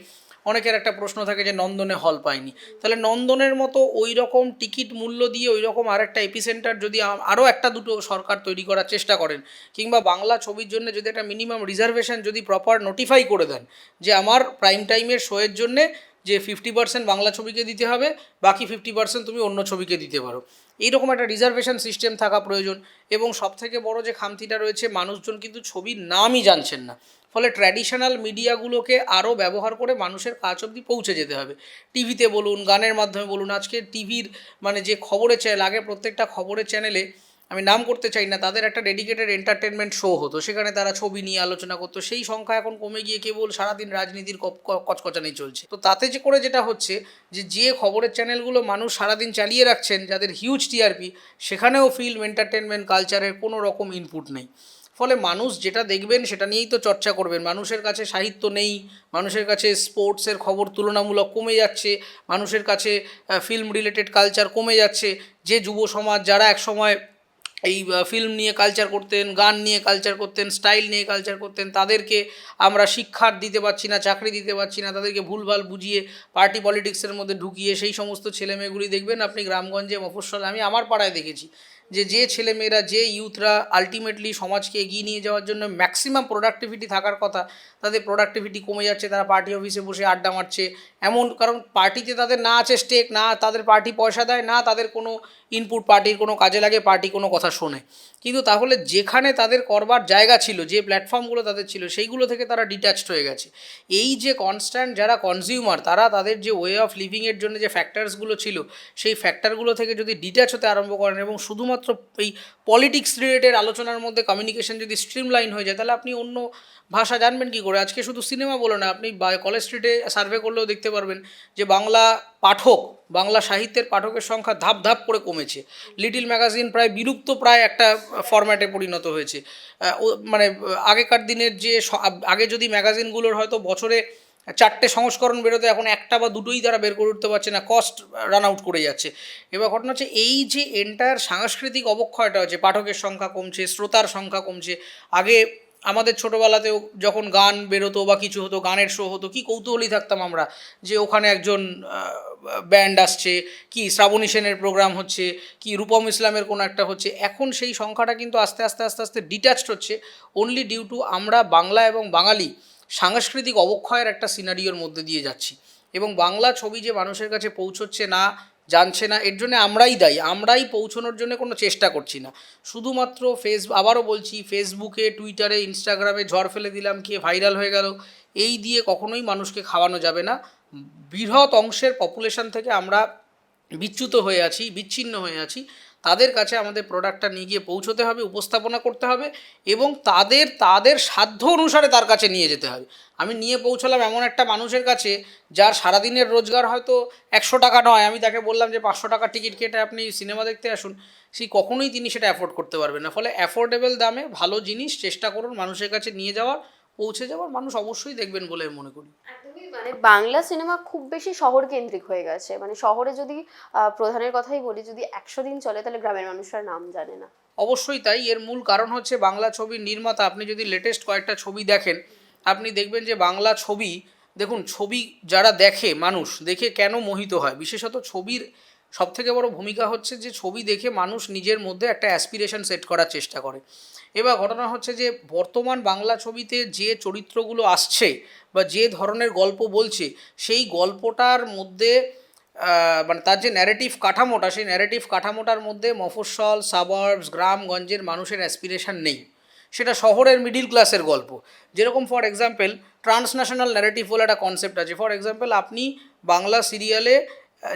অনেকের একটা প্রশ্ন থাকে যে নন্দনে হল পায়নি, তাহলে নন্দনের মতো ওই রকম টিকিট মূল্য দিয়ে ওই রকম আরেকটা এপিসেন্টার যদি আরও একটা দুটো সরকার তৈরি করার চেষ্টা করেন, কিংবা বাংলা ছবির জন্য যদি একটা মিনিমাম রিজার্ভেশন যদি প্রপার নোটিফাই করে দেন যে আমার প্রাইম টাইমের শোয়ের জন্যে যে 50% বাংলা ছবিকে দিতে হবে, বাকি 50% তুমি অন্য ছবিকে দিতে পারো, এইরকম একটা রিজার্ভেশন সিস্টেম থাকা প্রয়োজন। এবং সবথেকে বড় যে খামতিটা রয়েছে, মানুষজন কিন্তু ছবির নামই জানছেন না, ফলে ট্র্যাডিশনাল মিডিয়াগুলোকে আরও ব্যবহার করে মানুষের কাছ অবধি পৌঁছে যেতে হবে। টিভিতে বলুন, গানের মাধ্যমে বলুন, আজকে টিভির মানে যে খবরের চ্যানেল, আগে প্রত্যেকটা খবরের চ্যানেলে, আমি নাম করতে চাই না, তাদের একটা ডেডিকেটেড এন্টারটেনমেন্ট শো হতো, সেখানে তারা ছবি নিয়ে আলোচনা করতো। সেই সংখ্যা এখন কমে গিয়ে কেবল সারাদিন রাজনীতির কচকচানি চলছে। তো তাতে যে করে যেটা হচ্ছে যে খবরের চ্যানেলগুলো মানুষ সারাদিন চালিয়ে রাখছেন, যাদের হিউজ টিআরপি, সেখানেও ফিল্ম, এন্টারটেনমেন্ট, কালচারের কোনো রকম ইনপুট নেই। ফলে মানুষ যেটা দেখবেন সেটা নিয়েই তো চর্চা করবেন। মানুষের কাছে সাহিত্য নেই, মানুষের কাছে স্পোর্টসের খবর তুলনামূলক কমে যাচ্ছে, মানুষের কাছে ফিল্ম রিলেটেড কালচার কমে যাচ্ছে। যে যুব সমাজ যারা একসময় এই ফিল্ম নিয়ে কালচার করতেন, গান নিয়ে কালচার করতেন, স্টাইল নিয়ে কালচার করতেন, তাদেরকে আমরা শিক্ষার দিতে পারছি না, চাকরি দিতে পারছি না, তাদেরকে ভুলভাল বুঝিয়ে পার্টি পলিটিক্সের মধ্যে ঢুকিয়ে সেই সমস্ত ছেলেমেয়েগুলি দেখবেন আপনি গ্রামগঞ্জে, মফস্বলে, আমি আমার পাড়ায় দেখেছি যে ছেলেমেয়েরা, যে ইউথরা আলটিমেটলি সমাজকে এগিয়ে নিয়ে যাওয়ার জন্য ম্যাক্সিমাম প্রোডাক্টিভিটি থাকার কথা, তাদের প্রোডাক্টিভিটি কমে যাচ্ছে। তারা পার্টি অফিসে বসে আড্ডা মারছে, এমন কারণ পার্টিতে তাদের না আছে স্টেক, না তাদের পার্টি পয়সা দেয়, না তাদের কোনো ইনপুট পার্টির কোনো কাজে লাগে, পার্টি কোনো কথা শোনে। কিন্তু তাহলে যেখানে তাদের করবার জায়গা ছিল, যে প্ল্যাটফর্মগুলো তাদের ছিল, সেইগুলো থেকে তারা ডিট্যাচড হয়ে গেছে। এই যে কনস্ট্যান্ট যারা কনজিউমার, তারা তাদের যে ওয়ে অফ লিভিংয়ের জন্য যে ফ্যাক্টরসগুলো ছিল, সেই ফ্যাক্টরগুলো থেকে যদি ডিট্যাচ হতে আরম্ভ করেন এবং শুধুমাত্র এই পলিটিক্স রিলেটেড আলোচনার মধ্যে কমিউনিকেশন যদি স্ট্রিমলাইন হয়ে যায়, তাহলে আপনি অন্য ভাষা জানবেন কী করে? আজকে শুধু সিনেমা বলো না, আপনি কলেজ স্ট্রিটে সার্ভে করলেও দেখতে পারবেন যে বাংলা পাঠক, বাংলা সাহিত্যের পাঠকের সংখ্যা ধাপ ধাপ করে কমেছে। লিটিল ম্যাগাজিন প্রায় বিলুপ্ত প্রায় একটা ফরম্যাটে পরিণত হয়েছে। মানে আগেকার দিনের যে আগে যদি ম্যাগাজিনগুলোর হয়তো বছরে 4টে সংস্করণ বেরোতো, এখন একটা বা দুটোই তারা বের করে উঠতে পারছে না, কস্ট রান আউট করে যাচ্ছে। এবার ঘটনা হচ্ছে এই যে এন্টায়ার সাংস্কৃতিক অবক্ষয়টা হচ্ছে, পাঠকের সংখ্যা কমছে, শ্রোতার সংখ্যা কমছে। আগে আমাদের ছোটোবেলাতেও যখন গান বেরোতো বা কিছু হতো, গানের শো হতো, কি কৌতূহলী থাকতাম আমরা যে ওখানে একজন ব্যান্ড আসছে, কি শ্রাবণী সেনের প্রোগ্রাম হচ্ছে, কি রূপম ইসলামের কোনো একটা হচ্ছে। এখন সেই সংখ্যাটা কিন্তু আস্তে আস্তে আস্তে আস্তে ডিট্যাচড হচ্ছে, অনলি ডিউ টু আমরা বাংলা এবং বাঙালি সাংস্কৃতিক অবক্ষয়ের একটা সিনারিওর মধ্যে দিয়ে যাচ্ছি। এবং বাংলা ছবি যে মানুষের কাছে পৌঁছচ্ছে না, জানছে না, এর জন্য আমরাই দায়ী। আমরাই পৌঁছানোর জন্য কোনো চেষ্টা করছি না। শুধুমাত্র আবারও বলছি, ফেসবুকে, টুইটারে, ইনস্টাগ্রামে ঝড় ফেলে দিলাম, কে ভাইরাল হয়ে গেল, এই দিয়ে কখনোই মানুষকে খাওয়ানো যাবে না। বৃহৎ অংশের পপুলেশন থেকে আমরা বিচ্যুত হয়ে আছি, বিচ্ছিন্ন হয়ে আছি। তাদের কাছে আমাদের প্রোডাক্টটা নিয়ে গিয়ে পৌঁছতে হবে, উপস্থাপনা করতে হবে এবং তাদের সাধ্য অনুসারে তার কাছে নিয়ে যেতে হবে। আমি নিয়ে পৌঁছলাম এমন একটা মানুষের কাছে যার সারাদিনের রোজগার হয়তো 100 টাকা নয়, আমি তাকে বললাম যে 500 টাকা টিকিট কেটে আপনি সিনেমা দেখতে আসুন, কখনোই তিনি সেটা অ্যাফোর্ড করতে পারবেন না। ফলে অ্যাফোর্ডেবল দামে ভালো জিনিস চেষ্টা করুন মানুষের কাছে নিয়ে যাওয়ার, পৌঁছে যাওয়ার, মানুষ অবশ্যই দেখবেন বলে মনে করি। একদমই, মানে বাংলা সিনেমা খুব বেশি শহর কেন্দ্রিক হয়ে গেছে। মানে শহরে যদি প্রধানের কথাই বলি, যদি 100 দিন চলে তাহলে গ্রামের মানুষরা নাম জানে না। অবশ্যই তাই। এর মূল কারণ হচ্ছে বাংলা ছবির নির্মাতা। আপনি যদি লেটেস্ট কয়েকটা ছবি দেখেন, আপনি দেখবেন যে বাংলা ছবি, দেখুন ছবি যারা দেখে, মানুষ দেখে কেন মোহিত হয়, বিশেষত ছবির সবথেকে বড় ভূমিকা হচ্ছে যে ছবি দেখে মানুষ নিজের মধ্যে একটা অ্যাসপিরেশন সেট করার চেষ্টা করে। এবার ঘটনা হচ্ছে যে বর্তমান বাংলা ছবিতে যে চরিত্রগুলো আসছে বা যে ধরনের গল্প বলছে, সেই গল্পটার মধ্যে মানে তার যে ন্যারেটিভ কাঠামোটা, সেই ন্যারেটিভ কাঠামোটার মধ্যে মফস্বল, সাবার্বস, গ্রামগঞ্জের মানুষের অ্যাসপিরেশন নেই। সেটা শহরের মিডিল ক্লাসের গল্প। যেরকম ফর এক্সাম্পল ট্রান্সন্যাশনাল ন্যারেটিভ বলে একটা কনসেপ্ট আছে। ফর এক্সাম্পল আপনি বাংলা সিরিয়ালে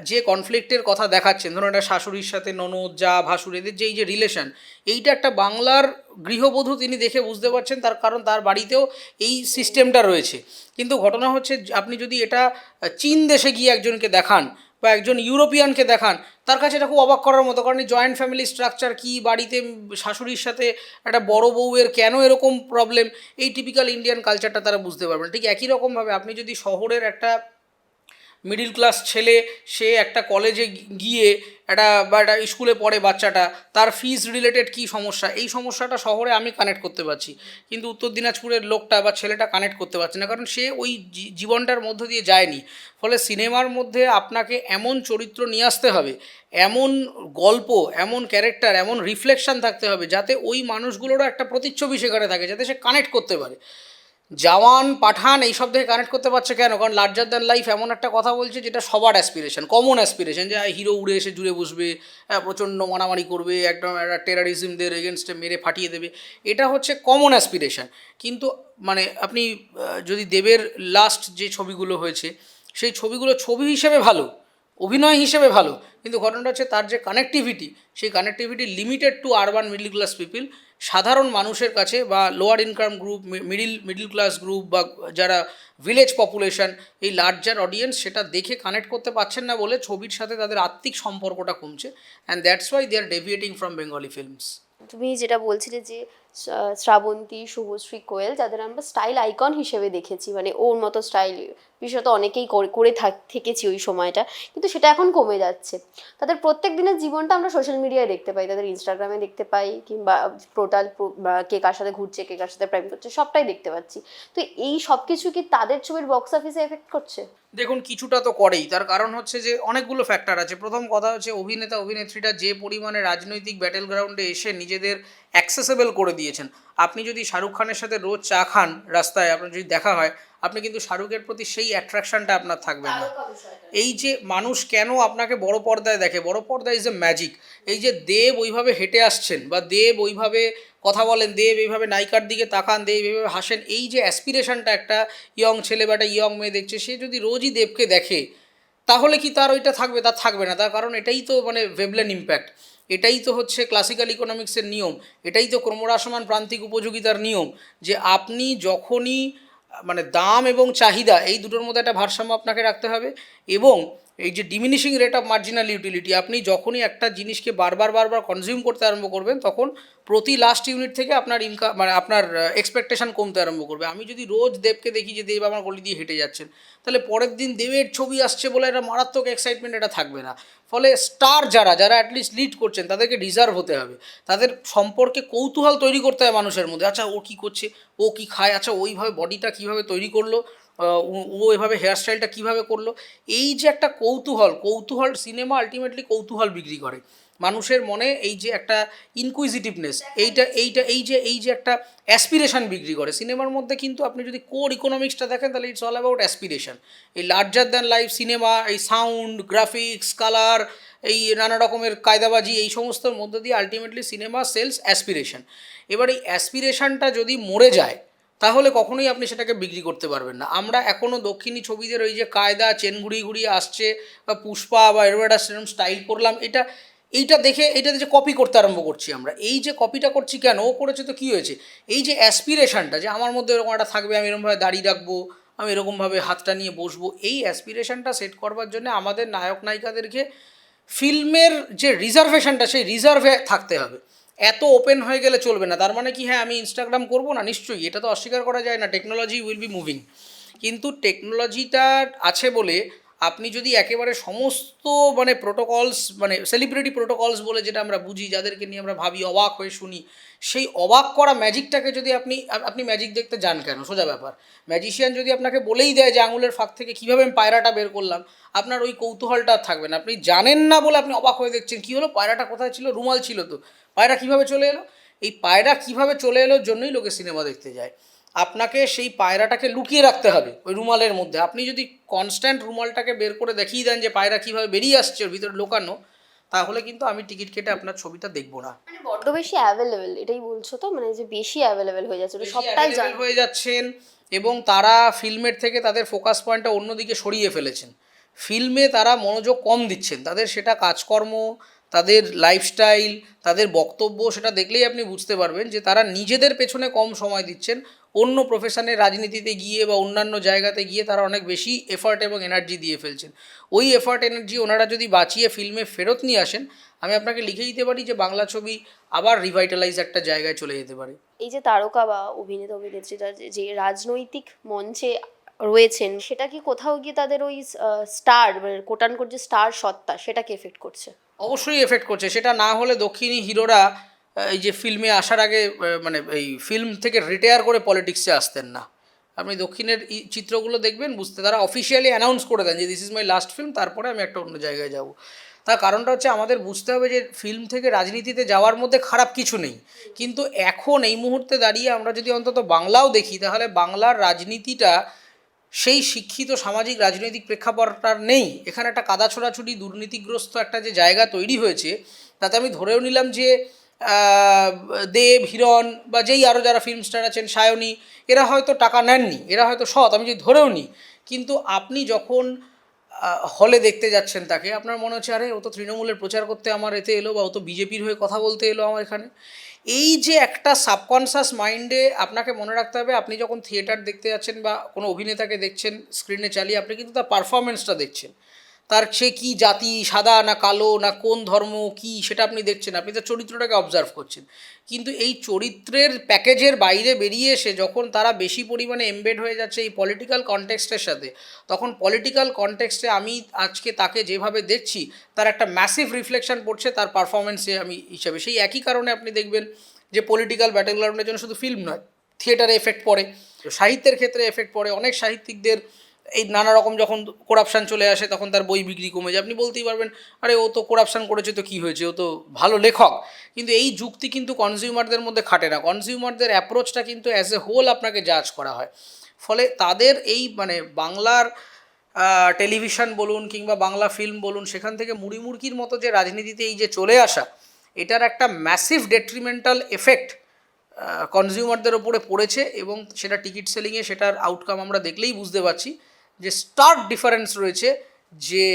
যে কনফ্লিক্টের কথা দেখাচ্ছেন, ধরুন একটা শাশুড়ির সাথে ননদ, যা, ভাসুর, এদের যে এই যে রিলেশন, এইটা একটা বাংলার গৃহবধূ তিনি দেখে বুঝতে পারছেন, তার কারণ তার বাড়িতেও এই সিস্টেমটা রয়েছে। কিন্তু ঘটনা হচ্ছে আপনি যদি এটা চীন দেশে গিয়ে একজনকে দেখান বা একজন ইউরোপিয়ানকে দেখান, তার কাছে এটা খুব অবাক করার মতো, কারণ এই জয়েন্ট ফ্যামিলি স্ট্রাকচার কী, বাড়িতে শাশুড়ির সাথে একটা বড় বউয়ের কেন এরকম প্রবলেম, এই টিপিক্যাল ইন্ডিয়ান কালচারটা তারা বুঝতে পারবেন। ঠিক একই রকমভাবে আপনি যদি শহরের একটা মিডিল ক্লাস ছেলে, সে একটা কলেজে গিয়ে একটা স্কুলে পড়ে বাচ্চাটা, তার ফিজ রিলেটেড কী সমস্যা, এই সমস্যাটা শহরে আমি কানেক্ট করতে পারছি, কিন্তু উত্তর দিনাজপুরের লোকটা বা ছেলেটা কানেক্ট করতে পারছে না, কারণ সে ওই জীবনটার মধ্য দিয়ে যায়নি। ফলে সিনেমার মধ্যে আপনাকে এমন চরিত্র নিয়ে আসতে হবে, এমন গল্প, এমন ক্যারেক্টার, এমন রিফ্লেকশন থাকতে হবে, যাতে ওই মানুষগুলোরও একটা প্রতিচ্ছবি সেখানে থাকে, যাতে সে কানেক্ট করতে পারে। জওয়ান, পাঠান এইসব থেকে কানেক্ট করতে পারছে কেন? কারণ লার্জার দ্যান লাইফ এমন একটা কথা বলছে যেটা সবার অ্যাসপিরেশন, কমন অ্যাসপিরেশন, যে হিরো উড়ে এসে জুড়ে বসবে, প্রচণ্ড মারামারি করবে, একদম একটা টেরারিজমদের এগেনস্টে মেরে ফাটিয়ে দেবে, এটা হচ্ছে কমন অ্যাসপিরেশন। কিন্তু মানে আপনি যদি দেবের লাস্ট যে ছবিগুলো হয়েছে, সেই ছবিগুলো ছবি হিসেবে ভালো, অভিনয় হিসেবে ভালো, কিন্তু ঘটনাটা হচ্ছে তার যে কানেক্টিভিটি, সেই connectivity limited to urban middle class people, সাধারণ মানুষের কাছে, বা lower income group, middle class group, বা যারা ভিলেজ পপুলেশন, এই লার্জার অডিয়েন্স সেটা দেখে কানেক্ট করতে পারছেন না বলে ছবির সাথে তাদের আত্মিক সম্পর্কটা কমছে, and that's why they are deviating from Bengali films. তুমি যেটা বলছিলে যে শ্রাবন্তী, শুভশ্রী, কোয়েল, যাদের আমরা স্টাইল আইকন হিসেবে দেখেছি, মানে ওর মতো স্টাইল বিশেষত অনেকেই করে থেকেছি ওই সময়টা, কিন্তু সেটা এখন কমে যাচ্ছে। তাদের প্রত্যেক দিনের জীবনটা আমরা সোশ্যাল মিডিয়ায় দেখতে পাই, তাদের ইনস্টাগ্রামে দেখতে পাই, কিংবা টোটাল কে কার সাথে ঘুরছে, কে কার সাথে প্রেম করছে, সবটাই দেখতে পাচ্ছি। তো এই সব কিছু কি তাদের ছবির বক্স অফিসে এফেক্ট করছে? দেখুন, কিছুটা তো করেই। তার কারণ হচ্ছে যে অনেকগুলো ফ্যাক্টর আছে। প্রথম কথা হচ্ছে অভিনেতা অভিনেত্রীরা যে পরিমাণে রাজনৈতিক ব্যাটেল গ্রাউন্ডে এসে নিজেদের অ্যাক্সেসেবল করে দিয়েছেন। আপনি যদি শাহরুখ খানের সাথে রোজ চা খান রাস্তায়, আপনার যদি দেখা হয়, আপনি কিন্তু শাহরুখের প্রতি সেই অ্যাট্রাকশনটা আপনার থাকবে না। এই যে মানুষ কেন আপনাকে বড় পর্দায় দেখে, বড় পর্দা ইজ এ ম্যাজিক। এই যে দেব ওইভাবে হেঁটে আসছেন, বা দেব ওইভাবে কথা বলেন, দেব এইভাবে নায়িকার দিকে তাকান, দেব এইভাবে হাসেন, এই যে অ্যাসপিরেশনটা একটা ইয়ং ছেলে বা একটা ইয়ং মেয়ে দেখছে, সে যদি রোজই দেবকে দেখে, তাহলে কি তার ওইটা থাকবে? তার থাকবে না। তার কারণ এটাই তো মানে ভেবলেন ইম্প্যাক্ট, এটাই তো হচ্ছে ক্লাসিক্যাল ইকোনমিক্সের নিয়ম, এটাই তো ক্রমহ্রাসমান প্রান্তিক উপযোগিতার নিয়ম, যে আপনি যখনই মানে দাম এবং চাহিদা, এই দুটোর মধ্যে একটা ভারসাম্য আপনাকে রাখতে হবে। এবং এই যে diminishing rate of marginal utility, আপনি যখনই একটা জিনিসকে বারবার কনজিউম করতে আরম্ভ করবেন, তখন প্রতি লাস্ট ইউনিট থেকে আপনার ইনকাম, মানে আপনার এক্সপেকটেশন কমতে আরম্ভ করবে। আমি যদি রোজ দেবকে দেখি যে দেব আমার গলি দিয়ে হেঁটে যাচ্ছেন, তাহলে পরের দিন দেবের ছবি আসছে বলে একটা মারাত্মক এক্সাইটমেন্ট এটা থাকবে না। ফলে স্টার যারা অ্যাটলিস্ট লিড করছেন, তাদেরকে ডিজার্ভ হতে হবে, তাদের সম্পর্কে কৌতূহল তৈরি করতে হয় মানুষের মধ্যে। আচ্ছা, ও কী করছে, ও কী খায়, আচ্ছা ওইভাবে বডিটা কীভাবে তৈরি করলো, ও এভাবে হেয়ারস্টাইলটা কীভাবে করলো, এই যে একটা কৌতূহল সিনেমা আলটিমেটলি কৌতূহল বিক্রি করে মানুষের মনে। এই যে একটা ইনকুইজিটিভনেস, এই যে একটা অ্যাসপিরেশন বিক্রি করে সিনেমার মধ্যে। কিন্তু আপনি যদি কোর ইকোনমিক্সটা দেখেন, তাহলে ইটস অল অ্যাবাউট অ্যাসপিরেশন। এই লার্জার দ্যান লাইফ সিনেমা, এই সাউন্ড, গ্রাফিক্স, কালার, এই নানা রকমের কায়দাবাজি, এই সমস্তর মধ্য দিয়ে আলটিমেটলি সিনেমা সেলস অ্যাসপিরেশন। এবার এই অ্যাসপিরেশনটা যদি মরে যায়, তাহলে কখনোই আপনি সেটাকে বিক্রি করতে পারবেন না। আমরা এখনও দক্ষিণী ছবিদের ওই যে কায়দা, চেন ঘুরিয়ে আসছে, বা পুষ্পা বা এরকম একটা সেরকম স্টাইল করলাম, এইটা দেখে যে কপি করতে আরম্ভ করছি আমরা। এই যে কপিটা করছি কেন, ও করেছে তো কী হয়েছে? এই যে অ্যাসপিরেশনটা, যে আমার মধ্যে এরকম একটা থাকবে, আমি এরকমভাবে দাঁড়িয়ে রাখবো, আমি এরকমভাবে হাতটা নিয়ে বসবো, এই অ্যাসপিরেশনটা সেট করবার জন্য আমাদের নায়ক নায়িকাদেরকে ফিল্মের যে রিজার্ভেশনটা, সেই রিজার্ভে থাকতে হবে। এত ওপেন হয়ে গেলে চলবে না। তার মানে কি, হ্যাঁ আমি ইনস্টাগ্রাম করবো না, নিশ্চয়ই, এটা তো অস্বীকার করা যায় না, টেকনোলজি উইল বি মুভিং। কিন্তু টেকনোলজিটা আছে বলে আপনি যদি একেবারে সমস্ত মানে প্রোটোকলস, মানে সেলিব্রিটি প্রোটোকলস বলে যেটা আমরা বুঝি, যাদেরকে নিয়ে আমরা ভাবি, অবাক হয়ে শুনি, সেই অবাক করা ম্যাজিকটাকে যদি আপনি ম্যাজিক দেখতে যান কেন? সোজা ব্যাপার, ম্যাজিশিয়ান যদি আপনাকে বলেই দেয় যে আঙুলের ফাঁক থেকে কীভাবে আমি পায়রাটা বের করলাম, আপনার ওই কৌতূহলটা থাকবে না। আপনি জানেন না বলে আপনি অবাক হয়ে দেখছেন, কী হলো, পায়রাটা কোথায় ছিল, রুমাল ছিল তো, পায়রা কীভাবে চলে এলো? এই পায়রা কীভাবে চলে এলোর জন্যই লোকে সিনেমা দেখতে যায়। আপনাকে সেই পায়রাটাকে লুকিয়ে রাখতে হবে ওই রুমালের মধ্যে। আপনি যদি কনস্ট্যান্ট রুমালটাকে বের করে দেখিয়ে দেন যে পায়রা কীভাবে বেরিয়ে আসছে ওর ভিতরে লুকানো, তাহলে কিন্তু আমি টিকিট কেটে আপনার ছবিটা দেখবো না। মানে বড্ড বেশি অ্যাভেলেবেল, এটাই বলছো তো? মানে যে বেশি অ্যাভেলেবেল হয়ে যাচ্ছে, ওটা সবটাই হয়ে যাচ্ছেন, এবং তারা ফিল্মের থেকে তাদের ফোকাস পয়েন্টটা অন্যদিকে সরিয়ে ফেলেছেন। ফিল্মে তারা মনোযোগ কম দিচ্ছেন, তাদের সেটা কাজকর্ম, তাদের লাইফস্টাইল, তাদের বক্তব্য, সেটা দেখলেই আপনি বুঝতে পারবেন যে তারা নিজেদের পেছনে কম সময় দিচ্ছেন। অন্য প্রফেশনে, রাজনীতিতে গিয়ে বা অন্যান্য জায়গাতে গিয়ে তারা অনেক বেশি এফার্ট এবং এনার্জি দিয়ে ফেলছেন। ওই এফার্ট এনার্জি ওনারা যদি বাঁচিয়ে ফিল্মে ফেরত নিয়ে আসেন, আমি আপনাকে লিখে দিতে পারি যে বাংলা ছবি আবার রিভাইটালাইজ একটা জায়গায় চলে যেতে পারে। এই যে তারকা বা অভিনেতা অভিনেত্রীরা যে রাজনৈতিক মঞ্চে রয়েছেন, সেটা কি কোথাও গিয়ে তাদের ওই স্টার মানে কোটানকোট যে স্টার সত্তা সেটাকে এফেক্ট করছে? অবশ্যই এফেক্ট করছে। সেটা না হলে দক্ষিণী হিরোরা এই যে ফিল্মে আসার আগে মানে এই ফিল্ম থেকে রিটায়ার করে পলিটিক্সে আসতেন না। আপনি দক্ষিণের চিত্রগুলো দেখবেন, বুঝতে তারা অফিসিয়ালি অ্যানাউন্স করে দেন যে this is my last film, তারপরে আমি একটা অন্য জায়গায় যাব। তার কারণটা হচ্ছে আমাদের বুঝতে হবে যে ফিল্ম থেকে রাজনীতিতে যাওয়ার মধ্যে খারাপ কিছু নেই, কিন্তু এখন এই মুহূর্তে দাঁড়িয়ে আমরা যদি অন্তত বাংলাও দেখি, তাহলে বাংলার রাজনীতিটা সেই শিক্ষিত সামাজিক রাজনৈতিক প্রেক্ষাপটটা নেই। এখানে একটা কাদা ছোড়াছুড়ি, দুর্নীতিগ্রস্ত একটা যে জায়গা তৈরি হয়েছে, তাতে আমি ধরেও নিলাম যে দেব, হিরণ বা যেই আরও যারা ফিল্ম স্টার আছেন, সায়নী, এরা হয়তো টাকা নেননি, এরা হয়তো সৎ, আমি যদি ধরেও নিই, কিন্তু আপনি যখন হলে দেখতে যাচ্ছেন তাকে, আপনার মনে হচ্ছে আরে ও তো তৃণমূলের প্রচার করতে আমার এতে এলো, বা ও তো বিজেপির হয়ে কথা বলতে এলো আমার এখানে। এই যে একটা সাবকনশাস মাইন্ডে আপনাকে মনে রাখতে হবে, আপনি যখন থিয়েটার দেখতে যাচ্ছেন বা কোনো অভিনেতাকে দেখছেন স্ক্রিনে চালিয়ে, আপনি কিন্তু তার পারফরমেন্সটা দেখছেন, তার সে কী জাতি, সাদা না কালো না কোন ধর্ম কী, সেটা আপনি দেখছেন, আপনি তার চরিত্রটাকে অবজার্ভ করছেন। কিন্তু এই চরিত্রের প্যাকেজের বাইরে বেরিয়ে এসে যখন তারা বেশি পরিমাণে এমবেড হয়ে যাচ্ছে এই পলিটিক্যাল কনটেক্সটের সাথে, তখন পলিটিক্যাল কনটেক্সটে আমি আজকে তাকে যেভাবে দেখছি, তার একটা ম্যাসিভ রিফ্লেকশন পড়ছে তার পারফরমেন্সে আমি হিসাবে। সেই একই কারণে আপনি দেখবেন যে পলিটিক্যাল ব্যাটল গ্রাউন্ডের জন্য শুধু ফিল্ম নয়, থিয়েটারে এফেক্ট পড়ে, সাহিত্যের ক্ষেত্রে এফেক্ট পড়ে। অনেক সাহিত্যিকদের এই নানা রকম যখন করাপশান চলে আসে, তখন তার বই বিক্রি কমে যায়। আপনি বলতেই পারবেন আরে ও তো করাপশান করেছে তো কী হয়েছে, ও তো ভালো লেখক। কিন্তু এই যুক্তি কিন্তু কনজিউমারদের মধ্যে খাটে না। কনজিউমারদের অ্যাপ্রোচটা কিন্তু অ্যাজ এ হোল আপনাকে জাজ করা হয়। ফলে তাদের এই মানে বাংলার টেলিভিশন বলুন কিংবা বাংলা ফিল্ম বলুন, সেখান থেকে মুড়ি মুড়কির মতো যে রাজনীতিতে এই যে চলে আসা, এটার একটা ম্যাসিভ ডেট্রিমেন্টাল এফেক্ট কনজিউমারদের ওপরে পড়েছে। এবং সেটা টিকিট সেলিংয়ে সেটার আউটকাম আমরা দেখলেই বুঝতে পারছি যে স্টার্ক ডিফারেন্স রয়েছে। যে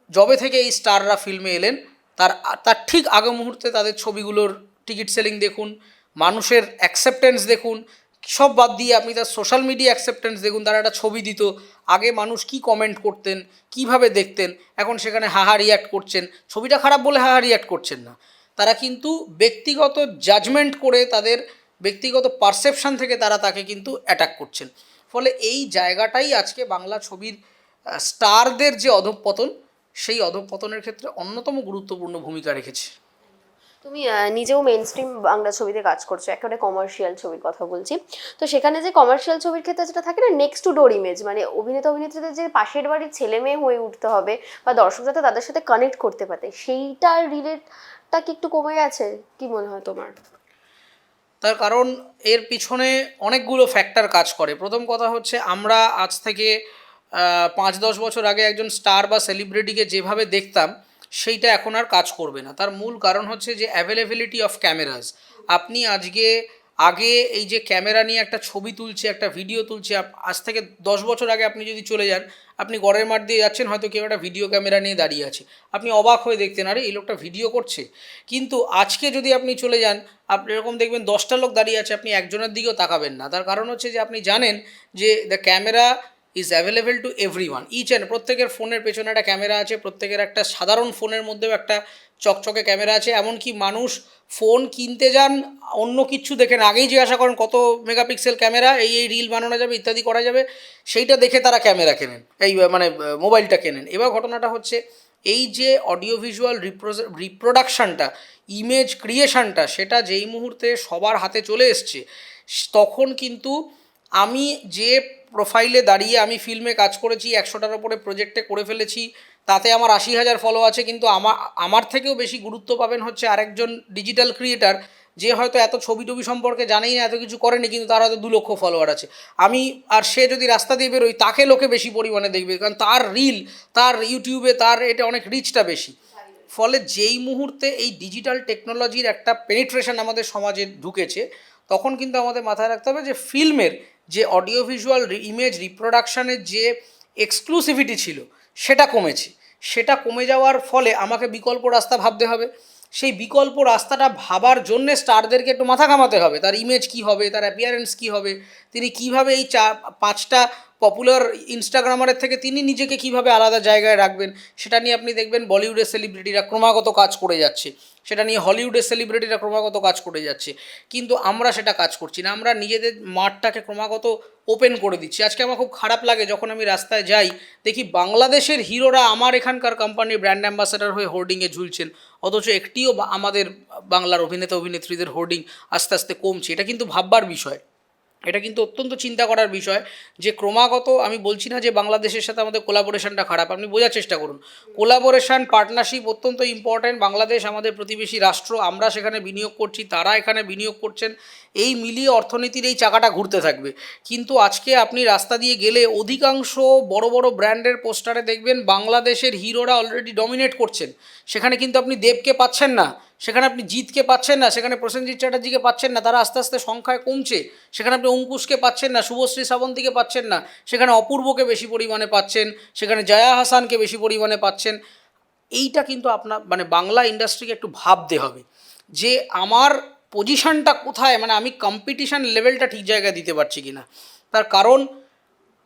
যবে থেকে এই স্টাররা ফিল্মে এলেন, তার তার ঠিক আগে মুহূর্তে তাদের ছবিগুলোর টিকিট সেলিং দেখুন, মানুষের অ্যাকসেপ্টেন্স দেখুন, সব বাদ দিয়ে আপনি তার সোশ্যাল মিডিয়া অ্যাকসেপ্টেন্স দেখুন। তারা একটা ছবি দিত, আগে মানুষ কি কমেন্ট করতেন, কিভাবে দেখতেন, এখন সেখানে হাহা রিয়্যাক্ট করছেন। ছবিটা খারাপ বলে হাহা রিয়্যাক্ট করছেন না, তারা কিন্তু ব্যক্তিগত জাজমেন্ট করে, তাদের ব্যক্তিগত পারসেপশন থেকে তারা তাকে কিন্তু অ্যাটাক করছেন। ফলে এই জায়গাটাই আজকে বাংলা ছবির স্টারদের যে অধঃপতন, সেই অধঃপতনের ক্ষেত্রে অন্যতম গুরুত্বপূর্ণ ভূমিকা রেখেছে। তুমি নিজেও মেইন স্ট্রিম বাংলা ছবিতে কাজ করছো, একেবারে কমার্শিয়াল ছবির কথা বলছি। তো সেখানে যে কমার্শিয়াল ছবির ক্ষেত্রে যেটা থাকে না, নেক্সট টু ডোর ইমেজ, মানে অভিনেতা অভিনেত্রীদের যে পাশের বাড়ির ছেলে মেয়ে হয়ে উঠতে হবে বা দর্শক যাতে তাদের সাথে কানেক্ট করতে পারে, সেইটার রিলেটটা কি একটু কমে গেছে, কি মনে হয় তোমার? তার কারণ এর পিছনে অনেকগুলো ফ্যাক্টর কাজ করে। প্রথম কথা হচ্ছে, আমরা আজ থেকে 5-10 বছর আগে একজন স্টার বা সেলিব্রিটিকে যেভাবে দেখতাম, সেইটা এখন আর কাজ করবে না। তার মূল কারণ হচ্ছে যে অ্যাভেলেবিলিটি অফ ক্যামেরাস। আপনি আগে এই যে ক্যামেরা নিয়ে একটা ছবি তুলছে, একটা ভিডিও তুলছে, আজ থেকে 10 বছর আগে আপনি যদি চলে যান, আপনি গড়ের মাঠ দিয়ে যাচ্ছেন, হয়তো কেউ একটা ভিডিও ক্যামেরা নিয়ে দাঁড়িয়ে আছে, আপনি অবাক হয়ে দেখতেন আরে এই লোকটা ভিডিও করছে। কিন্তু আজকে যদি আপনি চলে যান, আপনি এরকম দেখবেন 10টা লোক দাঁড়িয়ে আছে, আপনি একজনের দিকেও তাকাবেন না। তার কারণ হচ্ছে যে আপনি জানেন যে the camera is available to everyone, each and প্রত্যেকের ফোনের পেছনে একটা ক্যামেরা আছে, প্রত্যেকের একটা সাধারণ ফোনের মধ্যেও একটা চকচকে ক্যামেরা আছে। এমনকি মানুষ ফোন কিনতে যান অন্য কিছু দেখেন, আগেই জিজ্ঞাসা করেন কত মেগাপিক্সেল ক্যামেরা, এই রিল বানানো যাবে, ইত্যাদি করা যাবে, সেইটা দেখে তারা ক্যামেরা কেনেন, এই মানে মোবাইলটা কেনেন। এবার ঘটনাটা হচ্ছে এই যে অডিও ভিজুয়াল রিপ্রোডাকশানটা, ইমেজ ক্রিয়েশনটা, সেটা যেই মুহূর্তে সবার হাতে চলে এসছে, তখন কিন্তু আমি যে প্রোফাইলে দাঁড়িয়ে আমি ফিল্মে কাজ করেছি, 100টার ওপরে প্রজেক্টে করে ফেলেছি, তাতে আমার 80,000 ফলো আছে, কিন্তু আমার থেকেও বেশি গুরুত্ব পাবেন হচ্ছে আরেকজন ডিজিটাল ক্রিয়েটার, যে হয়তো এত ছবি টবি সম্পর্কে জানেই না, এত কিছু করেনি, কিন্তু তার হয়তো 2 লক্ষ ফলোয়ার আছে। আর সে যদি রাস্তা দিয়ে বেরোই, তাকে লোকে বেশি পরিমাণে দেখবে, কারণ তার রিল, তার ইউটিউবে তার এটা অনেক রিচটা বেশি। ফলে যেই মুহূর্তে এই ডিজিটাল টেকনোলজির একটা পেনিট্রেশন আমাদের সমাজে ঢুকেছে, তখন কিন্তু আমাদের মাথায় রাখতে হবে যে ফিল্মের যে অডিও ভিজুয়াল ইমেজ রিপ্রোডাকশানের যে এক্সক্লুসিভিটি ছিল, সেটা কমেছে। সেটা কমে যাওয়ার ফলে আমাকে বিকল্প রাস্তা ভাবতে হবে। সেই বিকল্প রাস্তাটা ভাবার জন্যে স্টারদেরকে একটু মাথা ঘামাতে হবে, তার ইমেজ কী হবে, তার অ্যাপিয়ারেন্স কী হবে, তিনি কীভাবে এই পাঁচটা পপুলার ইনস্টাগ্রামারের থেকে তিনি নিজেকে কীভাবে আলাদা জায়গায় রাখবেন, সেটা নিয়ে আপনি দেখবেন বলিউডের সেলিব্রিটিরা ক্রমাগত কাজ করে যাচ্ছে, সেটা নিয়ে হলিউডের সেলিব্রিটিরা ক্রমাগত কাজ করে যাচ্ছে। কিন্তু আমরা সেটা কাজ করছি না, আমরা নিজেদের মাঠটাকে ক্রমাগত ওপেন করে দিচ্ছি। আজকে আমার খুব খারাপ লাগে যখন আমি রাস্তায় যাই, দেখি বাংলাদেশের হিরোরা আমার এখানকার কোম্পানির ব্র্যান্ড অ্যাম্বাসাডার হয়ে হোর্ডিংয়ে ঝুলছেন, অথচ একটিও আমাদের বাংলার অভিনেতা অভিনেত্রীদের হোর্ডিং আস্তে আস্তে কমছে। এটা কিন্তু ভাববার বিষয়, এটা কিন্তু অত্যন্ত চিন্তা করার বিষয় যে ক্রমাগত, আমি বলছি না যে বাংলাদেশের সাথে আমাদের কোলাবোরেশনটা খারাপ, আপনি বোঝার চেষ্টা করুন, কোলাবোরেশন পার্টনারশিপ অত্যন্ত ইম্পর্ট্যান্ট। বাংলাদেশ আমাদের প্রতিবেশী রাষ্ট্র, আমরা সেখানে বিনিয়োগ করছি, তারা এখানে বিনিয়োগ করছেন, এই মিলিয়ে অর্থনীতির এই চাকাটা ঘুরতে থাকবে। কিন্তু আজকে আপনি রাস্তা দিয়ে গেলে অধিকাংশ বড় বড় ব্র্যান্ডের পোস্টারে দেখবেন বাংলাদেশের হিরোরা অলরেডি ডমিনেট করছেন। সেখানে কিন্তু আপনি দেবকে পাচ্ছেন না, সেখানে আপনি জিতকে পাচ্ছেন না, সেখানে প্রসেনজিৎ চ্যাটার্জিকে পাচ্ছেন না, তারা আস্তে আস্তে সংখ্যায় কমছে। সেখানে আপনি অঙ্কুশকে পাচ্ছেন না, শুভশ্রী শ্রাবন্তীকে পাচ্ছেন না, সেখানে অপূর্বকে বেশি পরিমাণে পাচ্ছেন, সেখানে জয়া হাসানকে বেশি পরিমাণে পাচ্ছেন। এইটা কিন্তু আপনার মানে বাংলা ইন্ডাস্ট্রিকে একটু ভাবতে হবে যে আমার পজিশনটা কোথায়, মানে আমি কম্পিটিশন লেভেলটা ঠিক জায়গায় দিতে পারছি কি না। তার কারণ